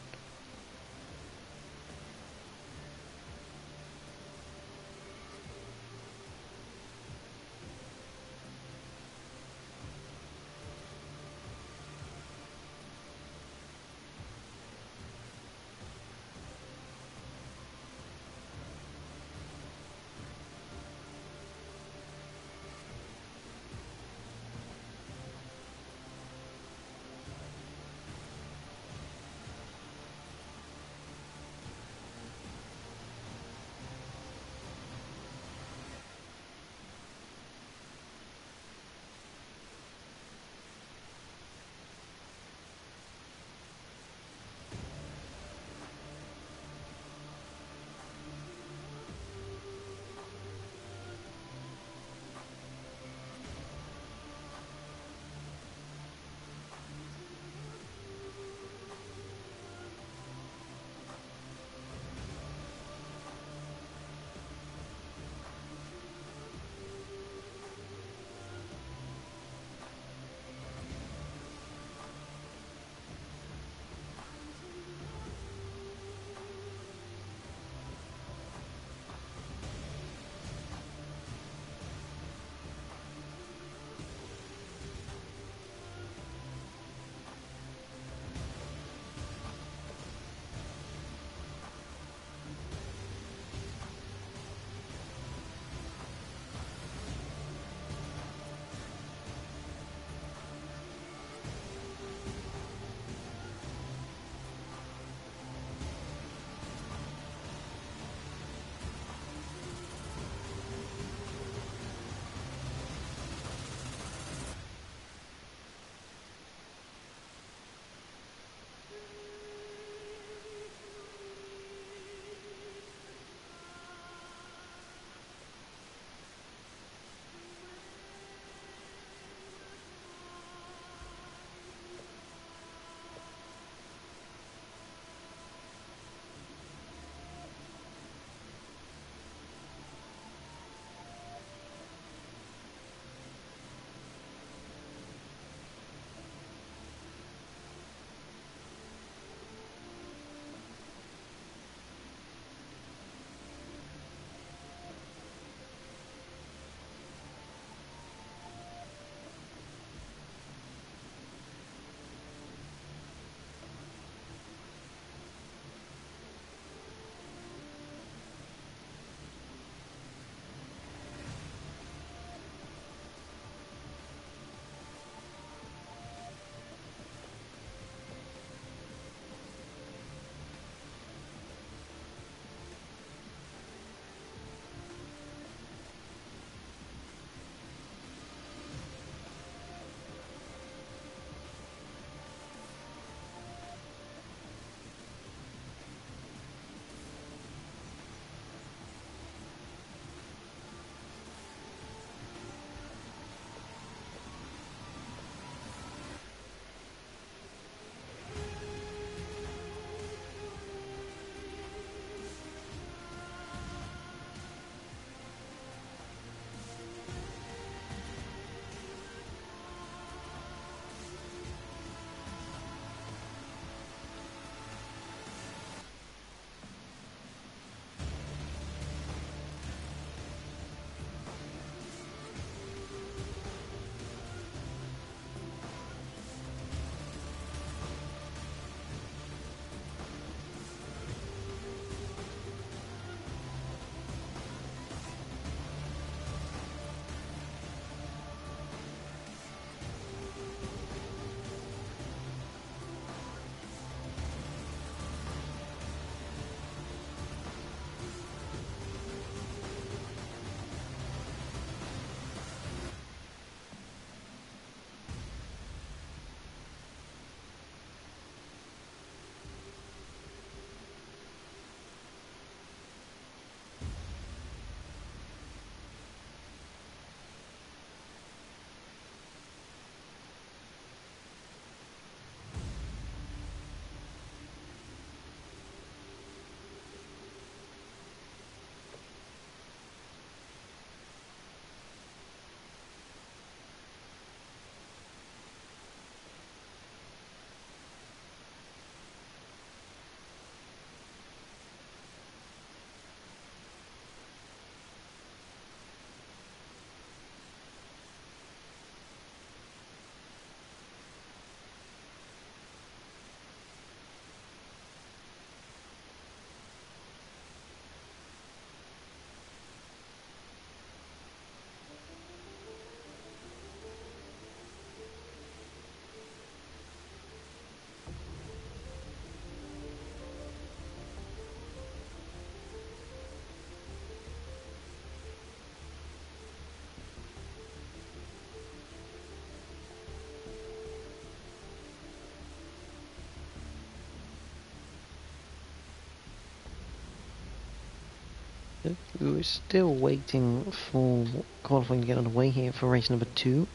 We're still waiting for qualifying to get underway here for race number 2.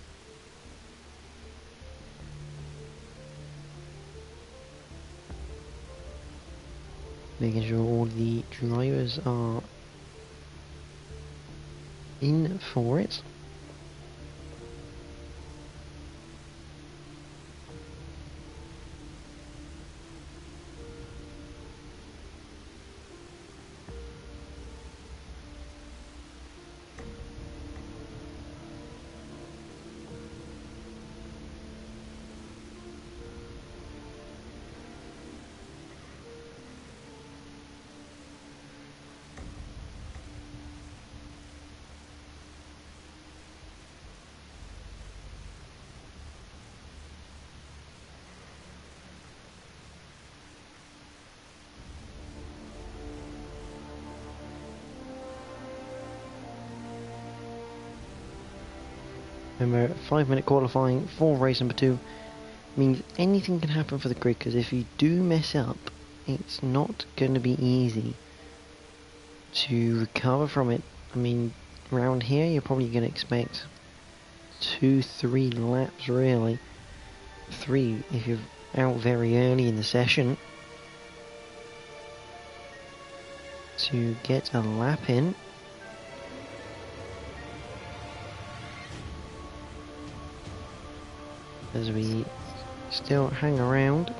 Making sure all the drivers are in for it. Remember, 5-minute qualifying for race number 2 means anything can happen for the grid, because if you do mess up, it's not going to be easy to recover from it. I mean, around here you're probably going to expect 2-3 laps really. 3 if you're out very early in the session to get a lap in. As we still hang around.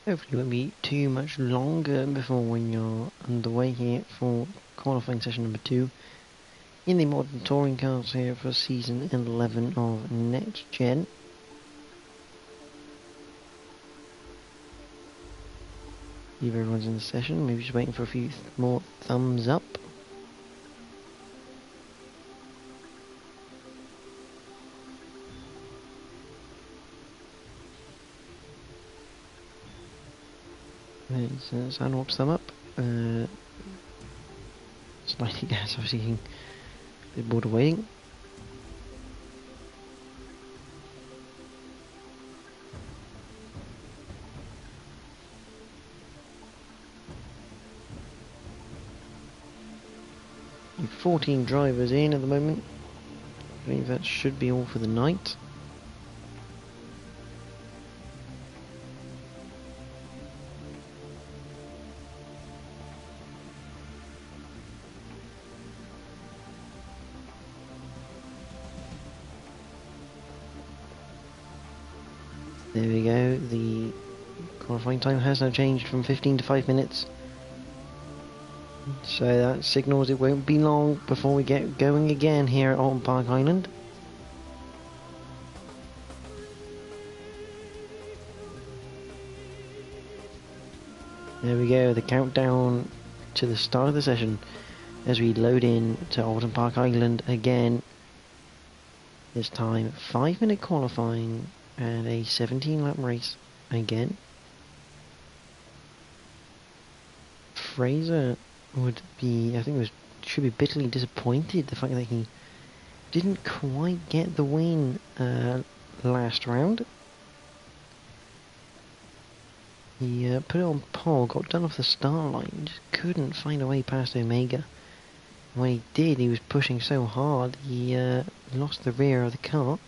Hopefully it won't be too much longer before when you're underway here for qualifying session number 2 in the modern touring cars here for season 11 of NXTGEN. Leave everyone's in the session, maybe just waiting for a few more thumbs up. Sound warps them up. Slightly gas, obviously a bit bored of waiting. You've 14 drivers in at the moment. I believe that should be all for the night. There we go, the qualifying time has now changed from 15 to 5 minutes. So that signals it won't be long before we get going again here at Oulton Park Island. There we go, the countdown to the start of the session as we load in to Oulton Park Island again. This time 5-minute qualifying and a 17-lap race again. Fraser would be, I think, should be bitterly disappointed the fact that he didn't quite get the win last round. He put it on pole, got done off the start line, just couldn't find a way past Omega. When he did, he was pushing so hard, he lost the rear of the car.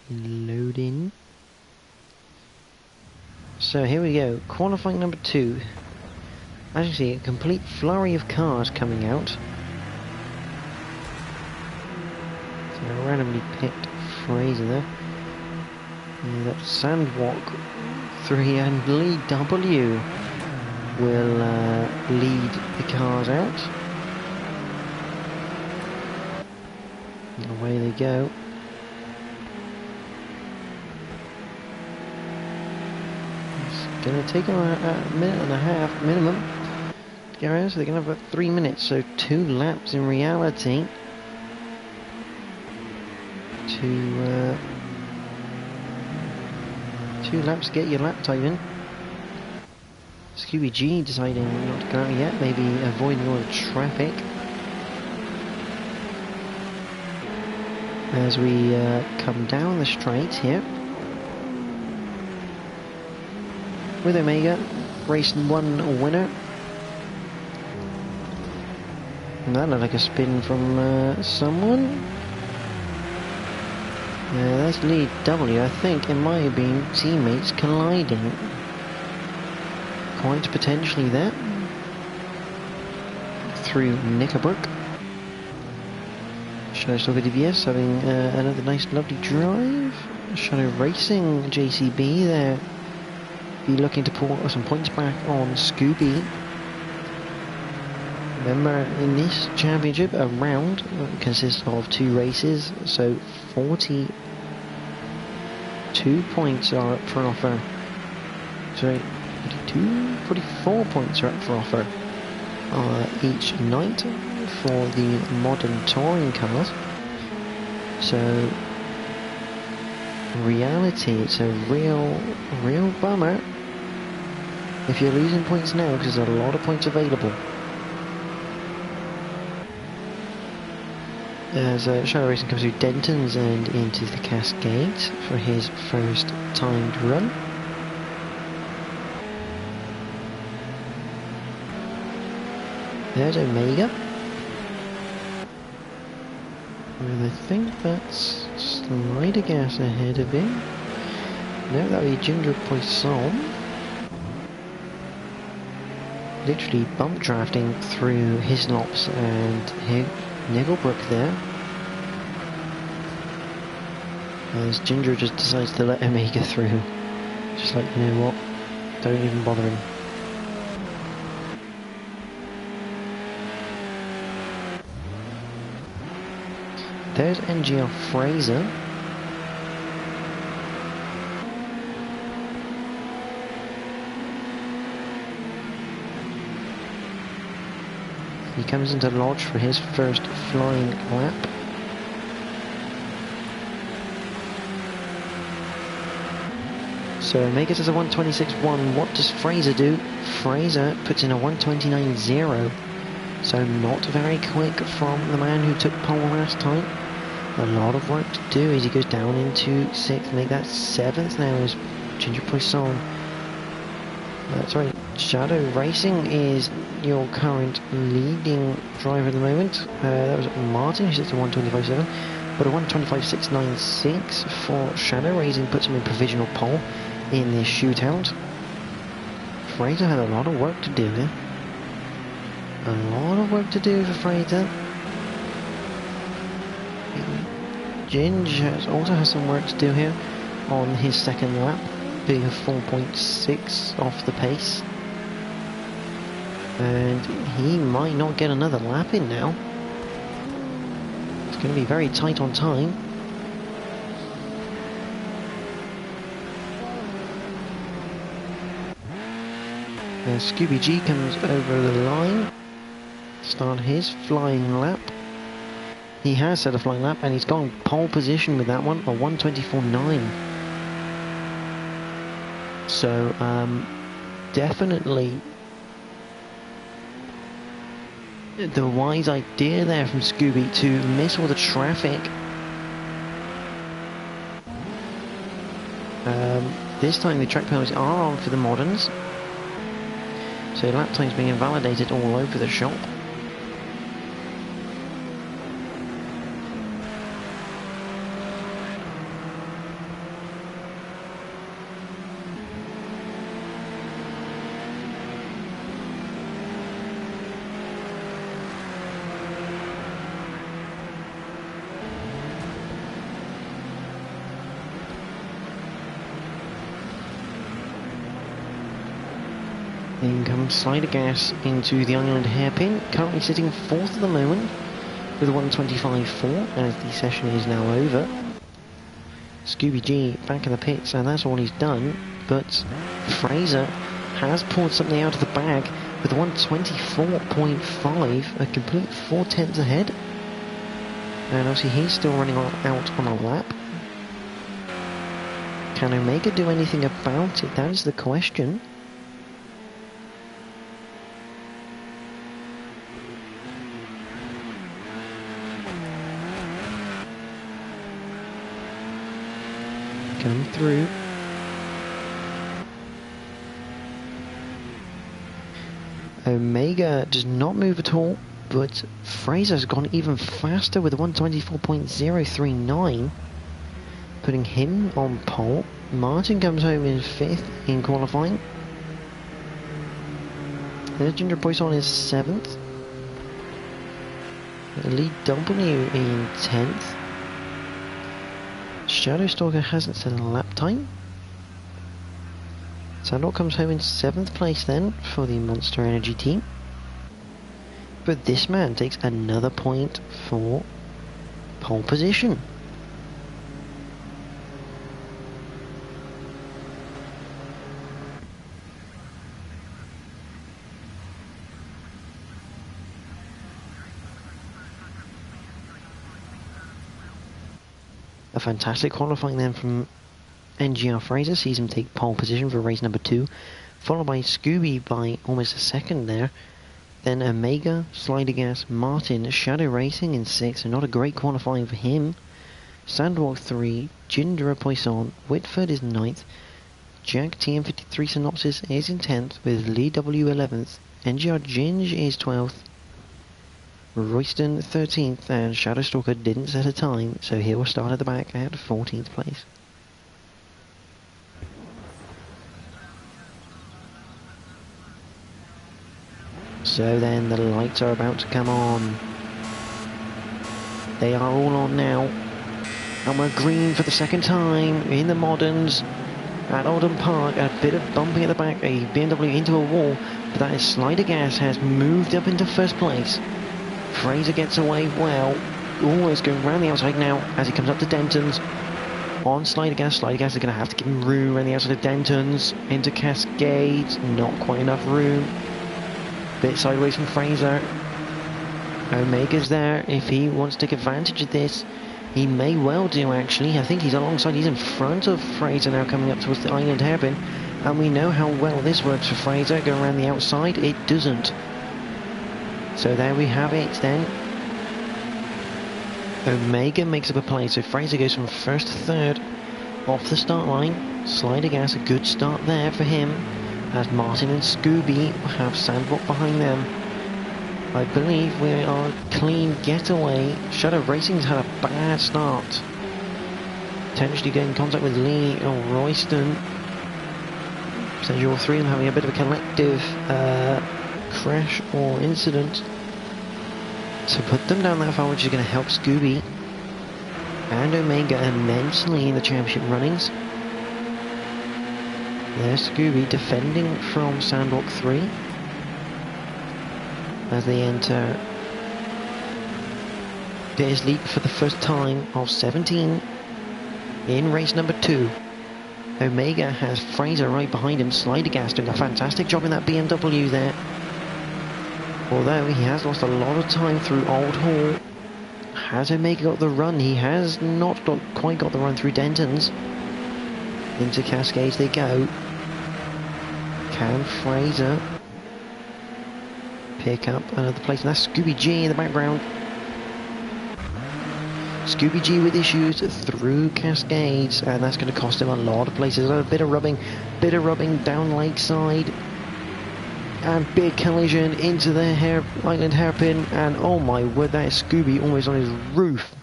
Load in. So here we go, qualifying number 2. As you see, a complete flurry of cars coming out. So I randomly picked Fraser there. And that Sandwalk 3 and Lead W will lead the cars out. And away they go. It's going to take them a minute and a half minimum to get around, so they're going to have about 3 minutes, so 2 laps in reality to 2 laps to get your lap time in. Scooby G deciding not to go out yet, maybe avoiding all the traffic. As we come down the straight here. With Omega, race 1 winner. And that looked like a spin from someone. That's Lead W. I think it might have been teammates colliding. Quite potentially there. Through Knickerbrook. Shadow Stalker DVS having another nice lovely drive. Shadow Racing JCB there. Be looking to pull some points back on Scooby. Remember, in this championship, a round consists of 2 races, so 42 points are up for offer. Sorry, 44 points are up for offer each night for the modern touring cars. So, in reality, it's a real bummer if you're losing points now, because there's a lot of points available. As Shadow Racing comes through Denton's and into the Cascades for his first timed run. There's Omega. And I think that's Slider Gas ahead of him. No, that would be Ginger Poisson. Literally bump drafting through Hislops and Nigglebrook there. As Ginger just decides to let Omega through. Just like, you know what, don't even bother him. There's NGR Fraser. He comes into Lodge for his first flying lap. So Omega does a 1:26.1. What does Fraser do? Fraser puts in a 1:29.0. So not very quick from the man who took pole last time. A lot of work to do as he goes down into 6th. Make that 7th now is Ginger Poisson. Sorry, Shadow Racing is your current leading driver at the moment. That was Martin who sits at 1:25.7. But a 1:25.696 for Shadow Racing puts him in provisional pole in this shootout. Fraser had a lot of work to do here. A lot of work to do for Fraser. Ginge also has some work to do here on his second lap, being a 4.6 off the pace. And he might not get another lap in now. It's going to be very tight on time. Scooby G comes over the line to start his flying lap. He has set a flying lap and he's got pole position with that one, a 1:24.9. So definitely the wise idea there from Scooby to miss all the traffic. This time the track penalties are on for the moderns. So lap times being invalidated all over the shop. In comes Slider Gas into the island hairpin, currently sitting 4th at the moment with a 125.4 as the session is now over. Scooby G back in the pits, and that's all he's done, but Fraser has pulled something out of the bag with a 124.5, a complete 4/10 ahead. And obviously he's still running out on a lap. Can Omega do anything about it? That is the question. Coming through. Omega does not move at all, but Fraser's gone even faster with a 124.039, putting him on pole. Martin comes home in 5th in qualifying. Ginger Poisson is 7th. Rd11 in 10th. Shadowstalker hasn't set a lap time. Sandor comes home in 7th place then for the Monster Energy team. But this man takes another point for pole position. A fantastic qualifying then from NGR Fraser, sees him take pole position for race number 2, followed by Scooby by almost a second there. Then Omega, Slider Gas, Martin, Shadow Racing in 6th, and not a great qualifying for him. Sandwalk 3, Ginger Poisson, Whitford is 9th, Jack TM53 Synopsis is in 10th with Lee W 11th, NGR Ginge is 12th, Royston 13th, and Shadowstalker didn't set a time, so he will start at the back at 14th place. So then the lights are about to come on. They are all on now. And we're green for the second time in the Moderns at Oulton Park. A bit of bumping at the back, a BMW into a wall, but that is Slider Gas has moved up into 1st place. Fraser gets away well. Always going around the outside now as he comes up to Denton's. On Slider Gas. Slider Gas is going to have to give him room around the outside of Denton's. Into Cascades. Not quite enough room. Bit sideways from Fraser. Omega's there. If he wants to take advantage of this, he may well do actually. I think he's alongside. He's in front of Fraser now coming up towards the island hairpin. And we know how well this works for Fraser. Going around the outside. It doesn't. So there we have it then. Omega makes up a play, so Fraser goes from 1st to 3rd off the start line. Slider Gas, a good start there for him, as Martin and Scooby have Sandwalk behind them. I believe we are clean getaway. Shadow Racing's had a bad start. Potentially getting in contact with Lee or Royston. So you're 3 of them having a bit of a collective crash or incident to put them down that far, which is going to help Scooby and Omega immensely in the championship runnings. There's Scooby defending from Sandwalk 3 as they enter Bears Leap for the first time of 17 in race number 2. Omega has Fraser right behind him. Slider Gas doing a fantastic job in that BMW there. Although he has lost a lot of time through Old Hall. Has Omega got the run? He has not quite got the run through Denton's. Into Cascades they go. Can Fraser pick up another place? And that's Scooby G in the background. Scooby G with issues through Cascades, and that's going to cost him a lot of places. A bit of rubbing down Lakeside. And big collision into the island hairpin, and oh my word, that is Scooby almost on his roof.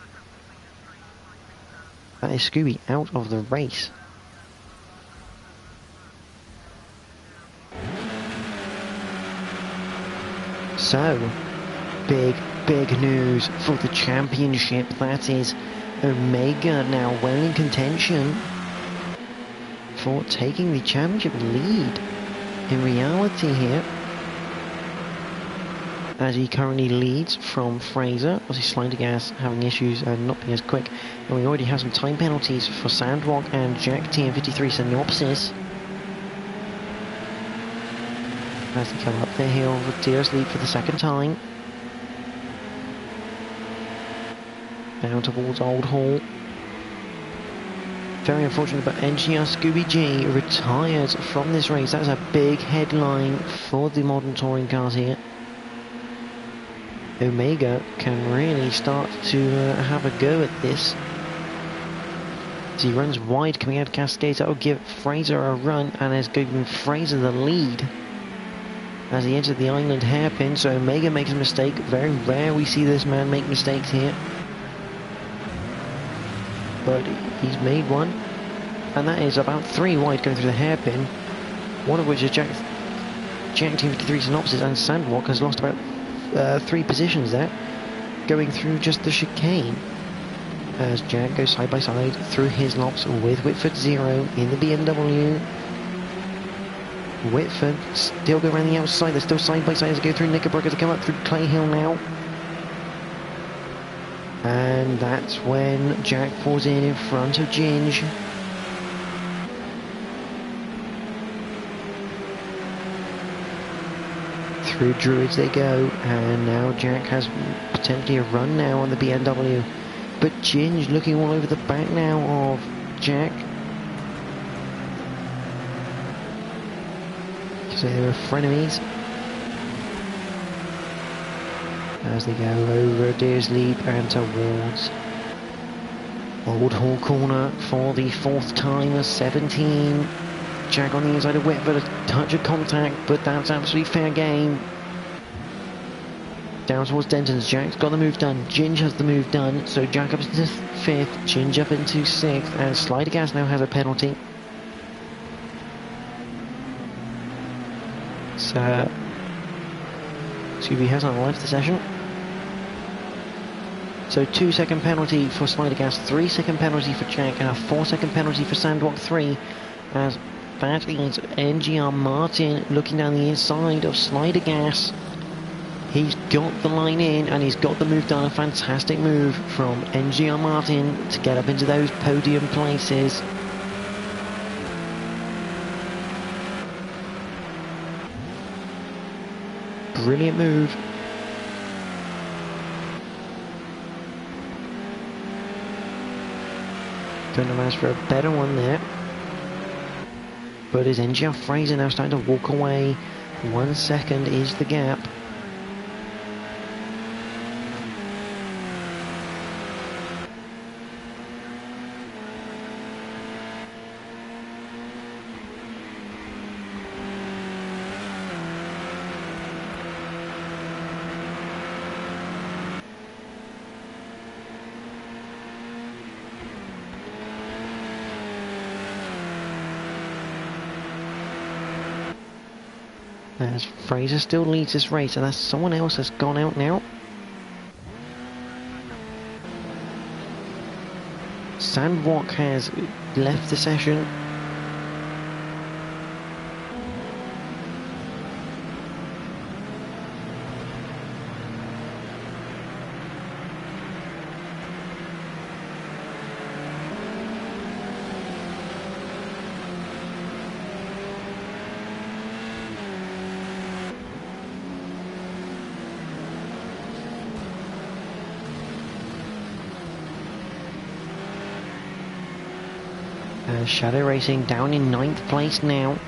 That is Scooby out of the race. So, big news for the championship. That is Omega now well in contention for taking the championship lead. in reality here, as he currently leads from Fraser. Obviously Slider Gas having issues and not being as quick, and we already have some time penalties for Sandrock and Jack TM53 Synopsis as they come up the hill with Deer's lead for the second time. Down towards Old Hall. Very unfortunate, but NGR Scooby G retires from this race. That's a big headline for the modern touring cars here. Omega can really start to have a go at this. As he runs wide coming out of Cascades, that will give Fraser a run, and has given Fraser the lead as he entered the island hairpin. So Omega makes a mistake. Very rare we see this man make mistakes here, but he's made one, and that is about 3 wide going through the hairpin, one of which is Jack Team53 Synopsis, and Sandwalk has lost about 3 positions there, going through just the chicane, as Jack goes side by side through his laps with Whitford 0 in the BMW. Whitford still go around the outside, they're still side by side as they go through Knickerbocker to come up through Clay Hill now. And that's when Jack pulls in front of Ginge. Through Druids they go, and now Jack has potentially a run now on the BMW. But Ginge looking all over the back now of Jack. So they were frenemies as they go over Deer's Leap and towards Old Hall Corner for the 4th time of 17. Jack on the inside of Whitford, a touch of contact, but that's absolutely fair game. Down towards Denton's, Jack's got the move done, Ginge has the move done, so Jack up into 5th, Ginge up into 6th, and Slider Gas now has a penalty. So, Scooby has not left the session. So 2-second penalty for Slider Gas, 3-second penalty for Jack, and a 4-second penalty for Sandwalk 3, as that is NGR Martin looking down the inside of Slider Gas. He's got the line in and he's got the move done. A fantastic move from NGR Martin to get up into those podium places. Brilliant move. Couldn't have asked for a better one there. But is NGR Fraser now starting to walk away? 1 second is the gap. As Fraser still leads this race, and as someone else has gone out now. Sandwalk has left the session. Shadow Racing down in 9th place now.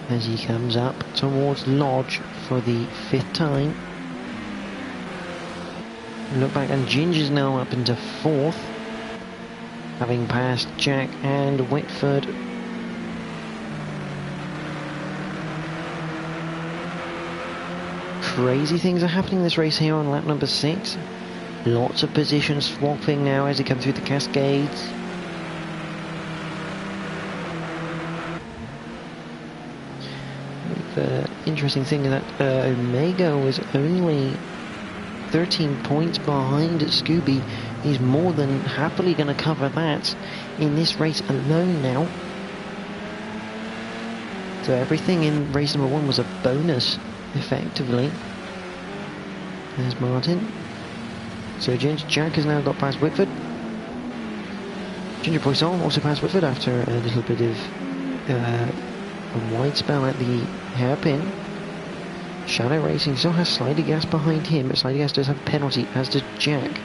As he comes up towards Lodge for the 5th time. Look back, and Ginger's now up into 4th, having passed Jack and Whitford. Crazy things are happening in this race here on lap number 6. Lots of position swapping now as they come through the cascades. The interesting thing is that Omega was only 13 points behind Scooby. He's more than happily going to cover that in this race alone now. So everything in race number 1 was a bonus, effectively. There's Martin. So Jack has now got past Whitford. Ginger Poisson also passed Whitford after a little bit of a wide spell at the hairpin. Shadow Racing still has Slider Gas behind him, but Slider Gas does have a penalty, as does Jack.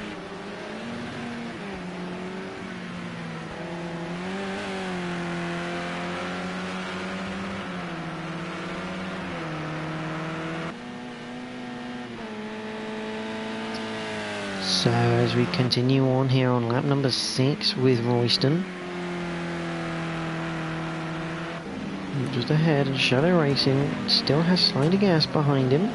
So as we continue on here on lap number 6 with Royston. Just ahead, and Shadow Racing still has Slider Gas behind him.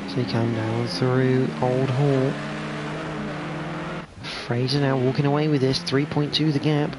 So they come down through Old Hall. Fraser now walking away with this, 3.2 the gap.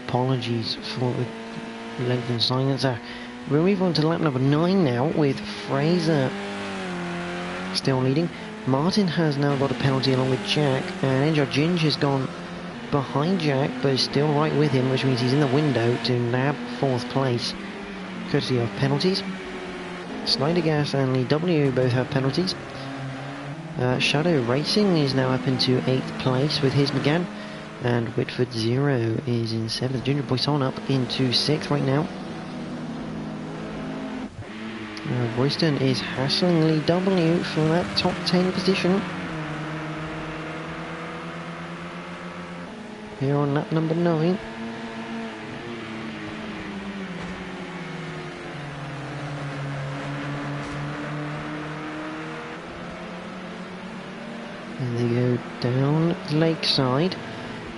Apologies for the length and silence there. We'll move on to lap number 9 now, with Fraser still leading. Martin has now got a penalty along with Jack, and Enjo Ginge has gone behind Jack, but is still right with him, which means he's in the window to nab 4th place, courtesy of penalties. Slider Gas and Lee W both have penalties. Shadow Racing is now up into 8th place with his McGann. And Whitford 0 is in 7th. Junior Poisson up into 6th right now. Royston is hassling Lee W for that top 10 position. Here on lap number 9. And they go down Lakeside.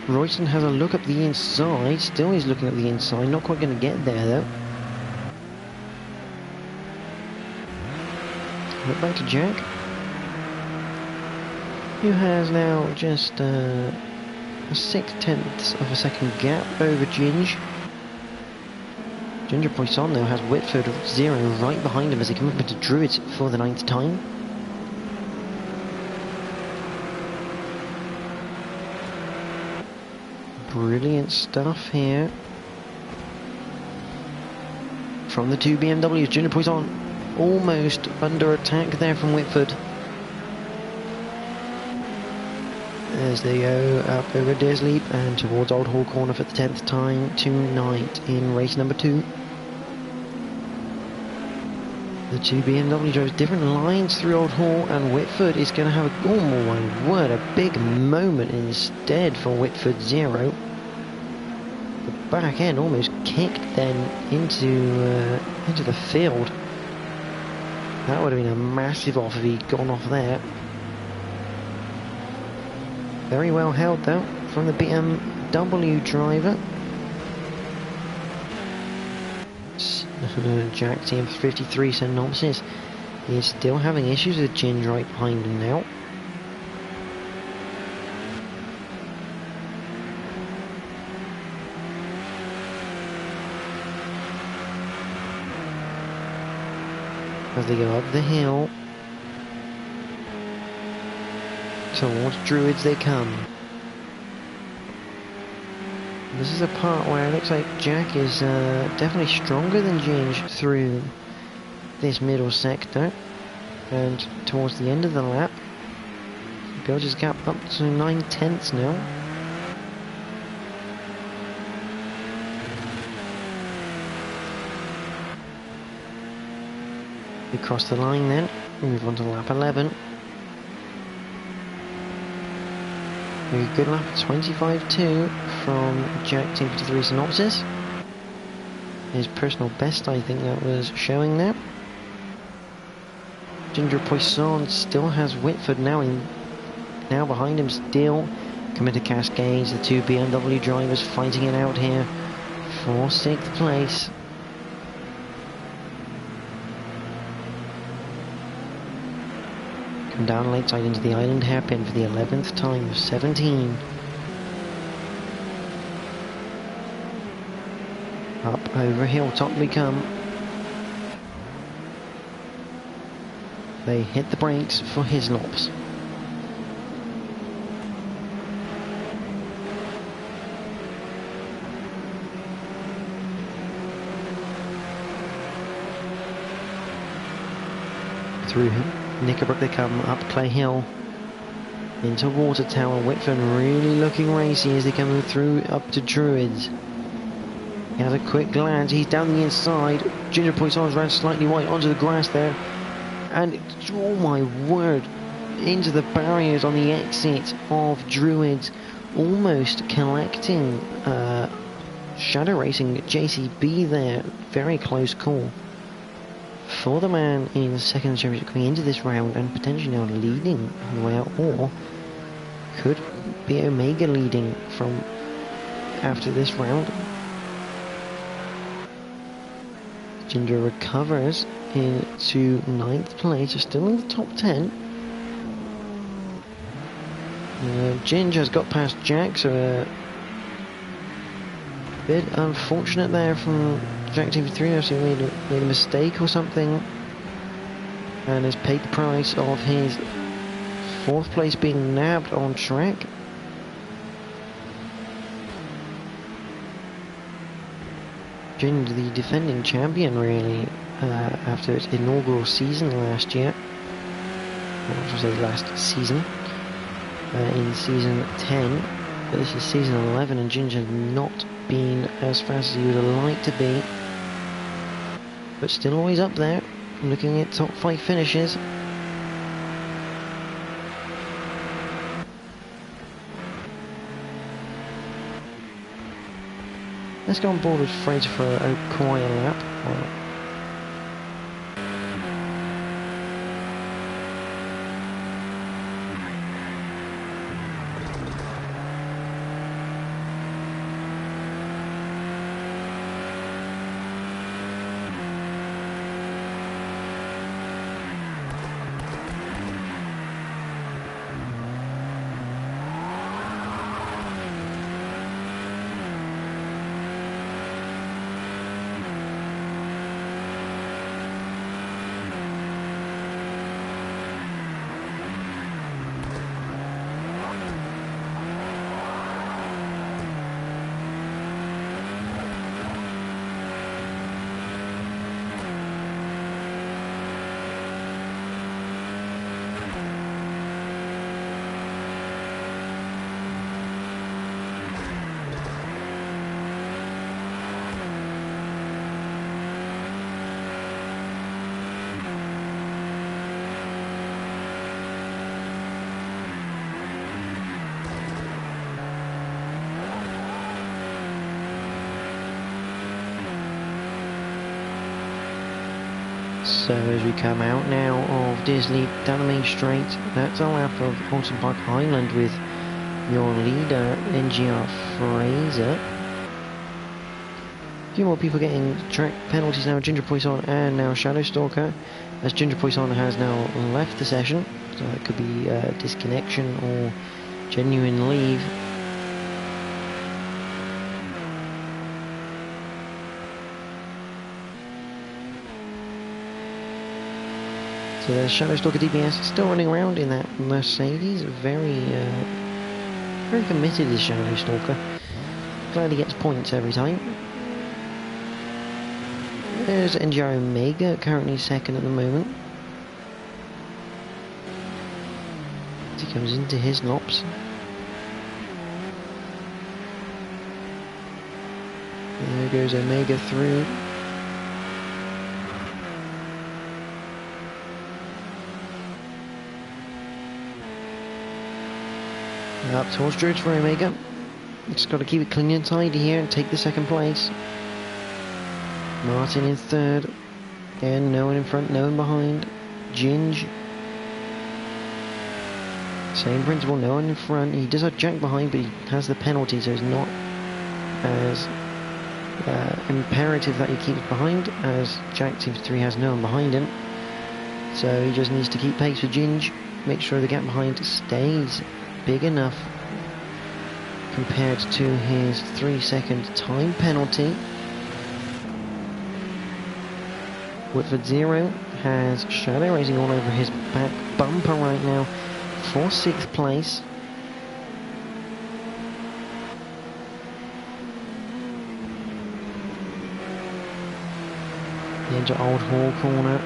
Royston has a look up the inside, still is looking up the inside, not quite going to get there though. Look back to Jack. who has now just a 6/10 of a second gap over Ginge. Ginger Poisson though has Whitford 0 right behind him as they come up into Druids for the 9th time. Brilliant stuff here from the two BMWs. Ginger Poisson almost under attack there from Whitford as they go up over Dersleep and towards Old Hall Corner for the 10th time tonight in race number 2. The two BMW drivers, different lines through Old Hall, and Whitford is going to have a, oh my word, a big moment instead for Whitford 0. The back end almost kicked then into the field. That would have been a massive off if he'd gone off there. Very well held though from the BMW driver. Jack team 53 synopsis is still having issues with Ginge right behind him now. As they go up the hill towards Druids they come. This is a part where it looks like Jack is definitely stronger than Ginge through this middle sector, and towards the end of the lap he builds his gap up to 9/10 now. We cross the line then, move on to lap 11. A good lap of 25.2 from Jack Team 53 Synopsis. His personal best, I think, that was showing there. Ginger Poisson still has Whitford now behind him still. Coming to Cascades, the two BMW drivers fighting it out here for 6th place. Come down late side into the island hairpin for the 11th time of 17. Up over hilltop we come. They hit the brakes for Hislops. Through Knickerbrook they come up Clay Hill into Water Tower. Whitford really looking racy as they come through up to Druids. He has a quick glance, he's down the inside. Ginger Poisson's ran slightly wide onto the grass there, and oh my word, into the barriers on the exit of Druids, almost collecting Shadow Racing JCB there. Very close call for the man in the second championship coming into this round and potentially now leading on the way out, or could be Omega leading from after this round. Ginger recovers into 9th place, still in the top 10. Ginger's got past Jack, so a bit unfortunate there from Jack TV3. Obviously made a mistake or something and has paid the price of his 4th place being nabbed on track. Ginger, the defending champion, really, after its inaugural season last year, or I should say last season, in season 10, but this is season 11 and Ginger has not been as fast as he would have liked to be, but still always up there, looking at top 5 finishes. Let's go on board with Fraser for a quiet lap. So as we come out now of Disley down the main straight, that's a lap of Oulton Park Island with your leader NGR Fraser. A few more people getting track penalties now. Ginger Poisson and now Shadow Stalker, as Ginger Poisson has now left the session, so it could be disconnection or genuine leave. So there's Shadow Stalker DBS still running around in that Mercedes. Very committed is Shadow Stalker. Glad he gets points every time. There's NGR Omega, currently second at the moment. As he comes into his lops. There goes Omega through. Up towards Druids for Omega. Just got to keep it clean and tidy here and take the second place. Martin in third. And no one in front, no one behind. Ginge. Same principle, no one in front. He does have Jack behind, but he has the penalty, so it's not as imperative that he keeps behind, as Jack Team 3 has no one behind him. So he just needs to keep pace with Ginge. Make sure the gap behind stays big enough compared to his 3-second time penalty. Whitford Zero has Shadow Racing all over his back bumper right now for 6th place. Into Old Hall corner,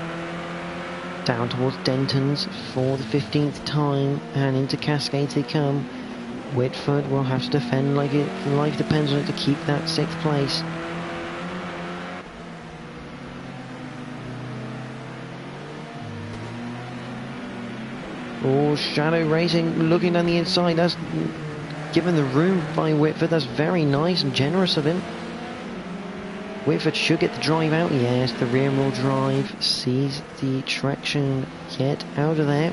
down towards Denton's for the 15th time, and into Cascades they come. Whitford will have to defend like life depends on it to keep that 6th place. Oh, Shadow Racing looking down the inside. That's given the room by Whitford. That's very nice and generous of him. Whitford should get the drive out. Yes, the rear wheel drive sees the traction get out of there.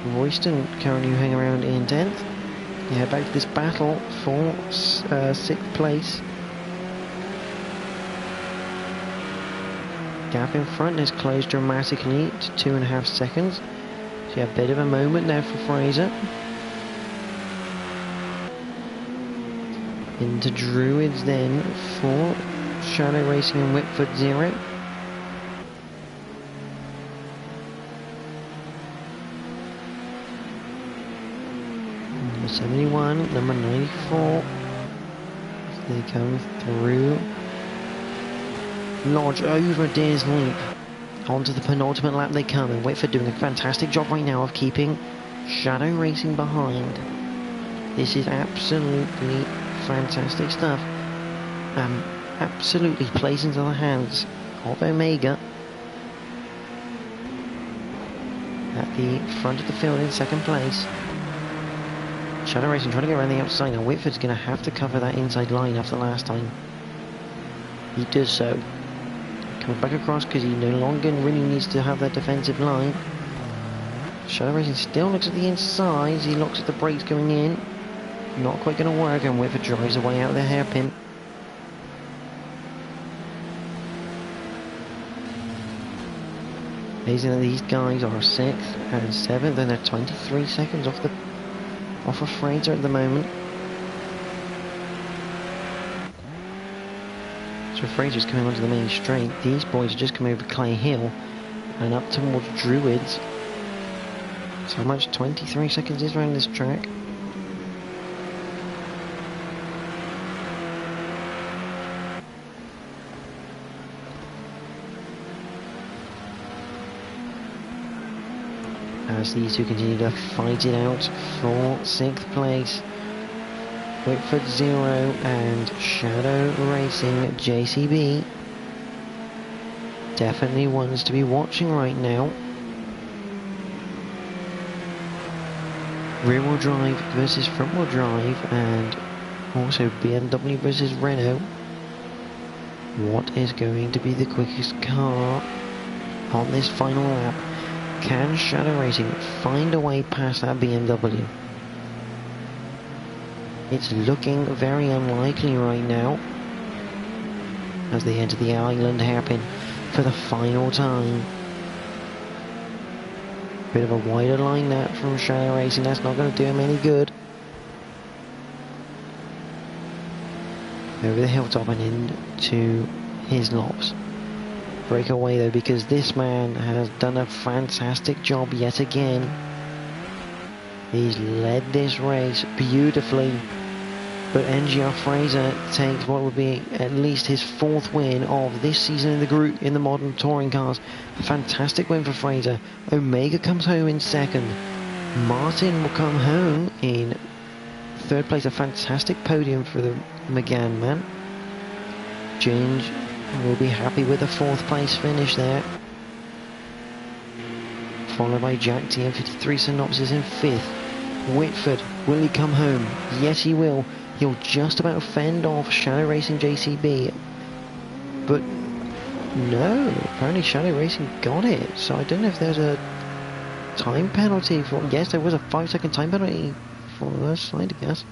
Royston currently hanging around in 10th. Yeah, back to this battle for 6th place. Gap in front has closed dramatically to 2.5 seconds. So you have a bit of a moment there for Fraser. Into Druids then for Shadow Racing and Whitford Zero. Number 71, number 94. They come through. Lodge over Deer's Leap. Onto the penultimate lap they come, and Whitford doing a fantastic job right now of keeping Shadow Racing behind. This is absolutely fantastic stuff. Absolutely plays into the hands of Omega at the front of the field in 2nd place. Shadow Racing trying to get around the outside. Now Whitford's going to have to cover that inside line after last time. He does so. Coming back across because he no longer really needs to have that defensive line. Shadow Racing still looks at the inside. He looks at the brakes going in. Not quite going to work, and Whitford drives away out of the hairpin. Amazing that these guys are 6th and 7th, and they're 23 seconds off of Fraser at the moment. So Fraser's coming onto the main straight. These boys are just coming over Clay Hill and up towards Druids. So how much? 23 seconds is around this track. As these two continue to fight it out for 6th place. Whitford Zero and Shadow Racing JCB. Definitely ones to be watching right now. Rear wheel drive versus front wheel drive, and also BMW versus Renault. What is going to be the quickest car on this final lap? Can Shadow Racing find a way past that BMW? It's looking very unlikely right now as they enter the island hairpin for the final time. Bit of a wider line that from Shadow Racing, that's not going to do him any good. Over the hilltop and into his lops. Break away though, because this man has done a fantastic job yet again. He's led this race beautifully, but NGR Fraser takes what would be at least his 4th win of this season in the group in the modern touring cars. A fantastic win for Fraser. Omega comes home in 2nd. Martin will come home in 3rd place. A fantastic podium for the McGann man. Ginge will be happy with a 4th place finish there. Followed by Jack TM53 Synopsis in 5th. Whitford, will he come home? Yes, he will. He'll just about fend off Shadow Racing JCB. But no, apparently Shadow Racing got it. So I don't know if there's a time penalty for... Yes, there was a 5-second time penalty for the side, I guess.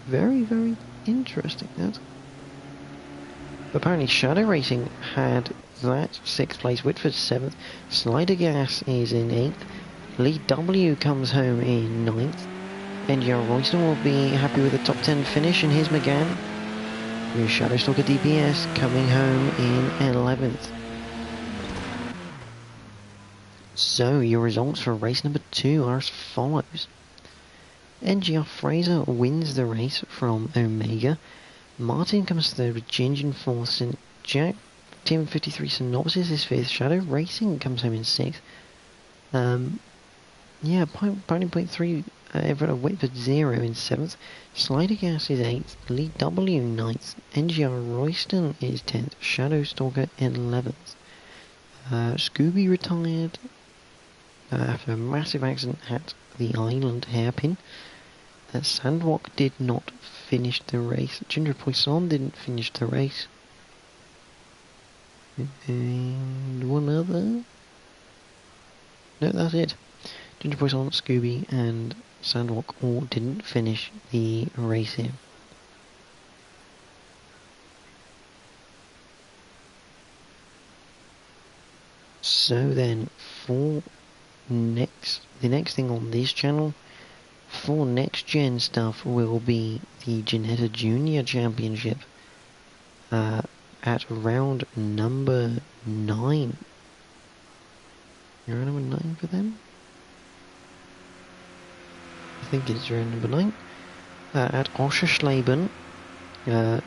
Very, very interesting, that. Apparently Shadow Racing had that 6th place, Whitford 7th, Slider Gas is in 8th, Lee W comes home in 9th, NGR Royston will be happy with a top 10 finish in his McGann, with Shadow Stalker DPS coming home in 11th. So your results for race number 2 are as follows. NGR Fraser wins the race from Omega. Martin comes third with Ginge in 4th. St. Jack Team 53 Synopsis is 5th. Shadow Racing comes home in 6th. Yeah, Pony Point 3 in front of Whitford 0 in 7th. Slider Gas is 8th. Lee W 9th. NGR Royston is 10th. Shadow Stalker 11th. Scooby retired after a massive accident at the island hairpin. Sandwalk did not finish the race. Ginger Poisson didn't finish the race. And one other. No, that's it. Ginger Poisson, Scooby, and Sandwalk all didn't finish the race here. So then, for the next thing on this channel, for next gen stuff, will be the Ginetta Junior Championship at round number 9. Round number 9 for them? I think it's round number 9. At Oschersleben, Le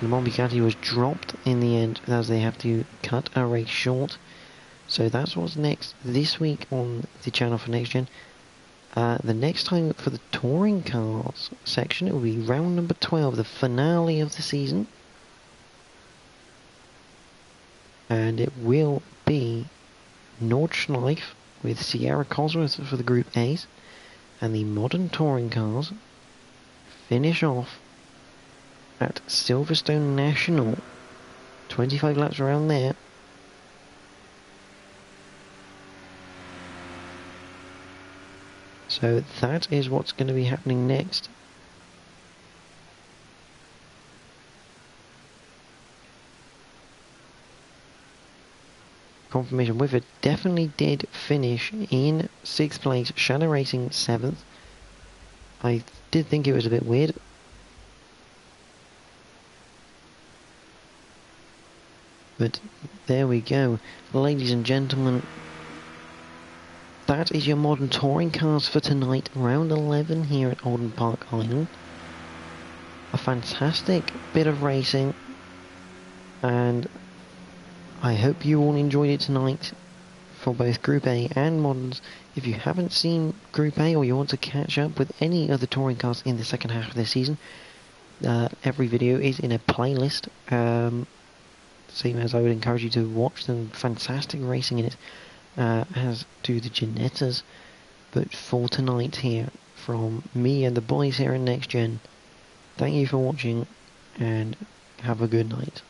Mans Bugatti was dropped in the end as they have to cut a race short. So that's what's next this week on the channel for Next Gen. The next time for the touring cars section, it will be round number 12, the finale of the season. And it will be Nordschleife with Sierra Cosworth for the Group A's. And the modern touring cars finish off at Silverstone National. 25 laps around there. So that is what's going to be happening next. Confirmation, Whitford definitely did finish in 6th place, Shadow Racing 7th. I did think it was a bit weird. But there we go. Ladies and gentlemen, that is your modern touring cars for tonight, round 11 here at Oulton Park Island. A fantastic bit of racing, and I hope you all enjoyed it tonight for both Group A and Moderns. If you haven't seen Group A or you want to catch up with any of the touring cars in the second half of this season, every video is in a playlist. Same as I would encourage you to watch them. Fantastic racing in it, as do the Ginettas. But for tonight here, from me and the boys here in Next Gen, thank you for watching, and Have a good night.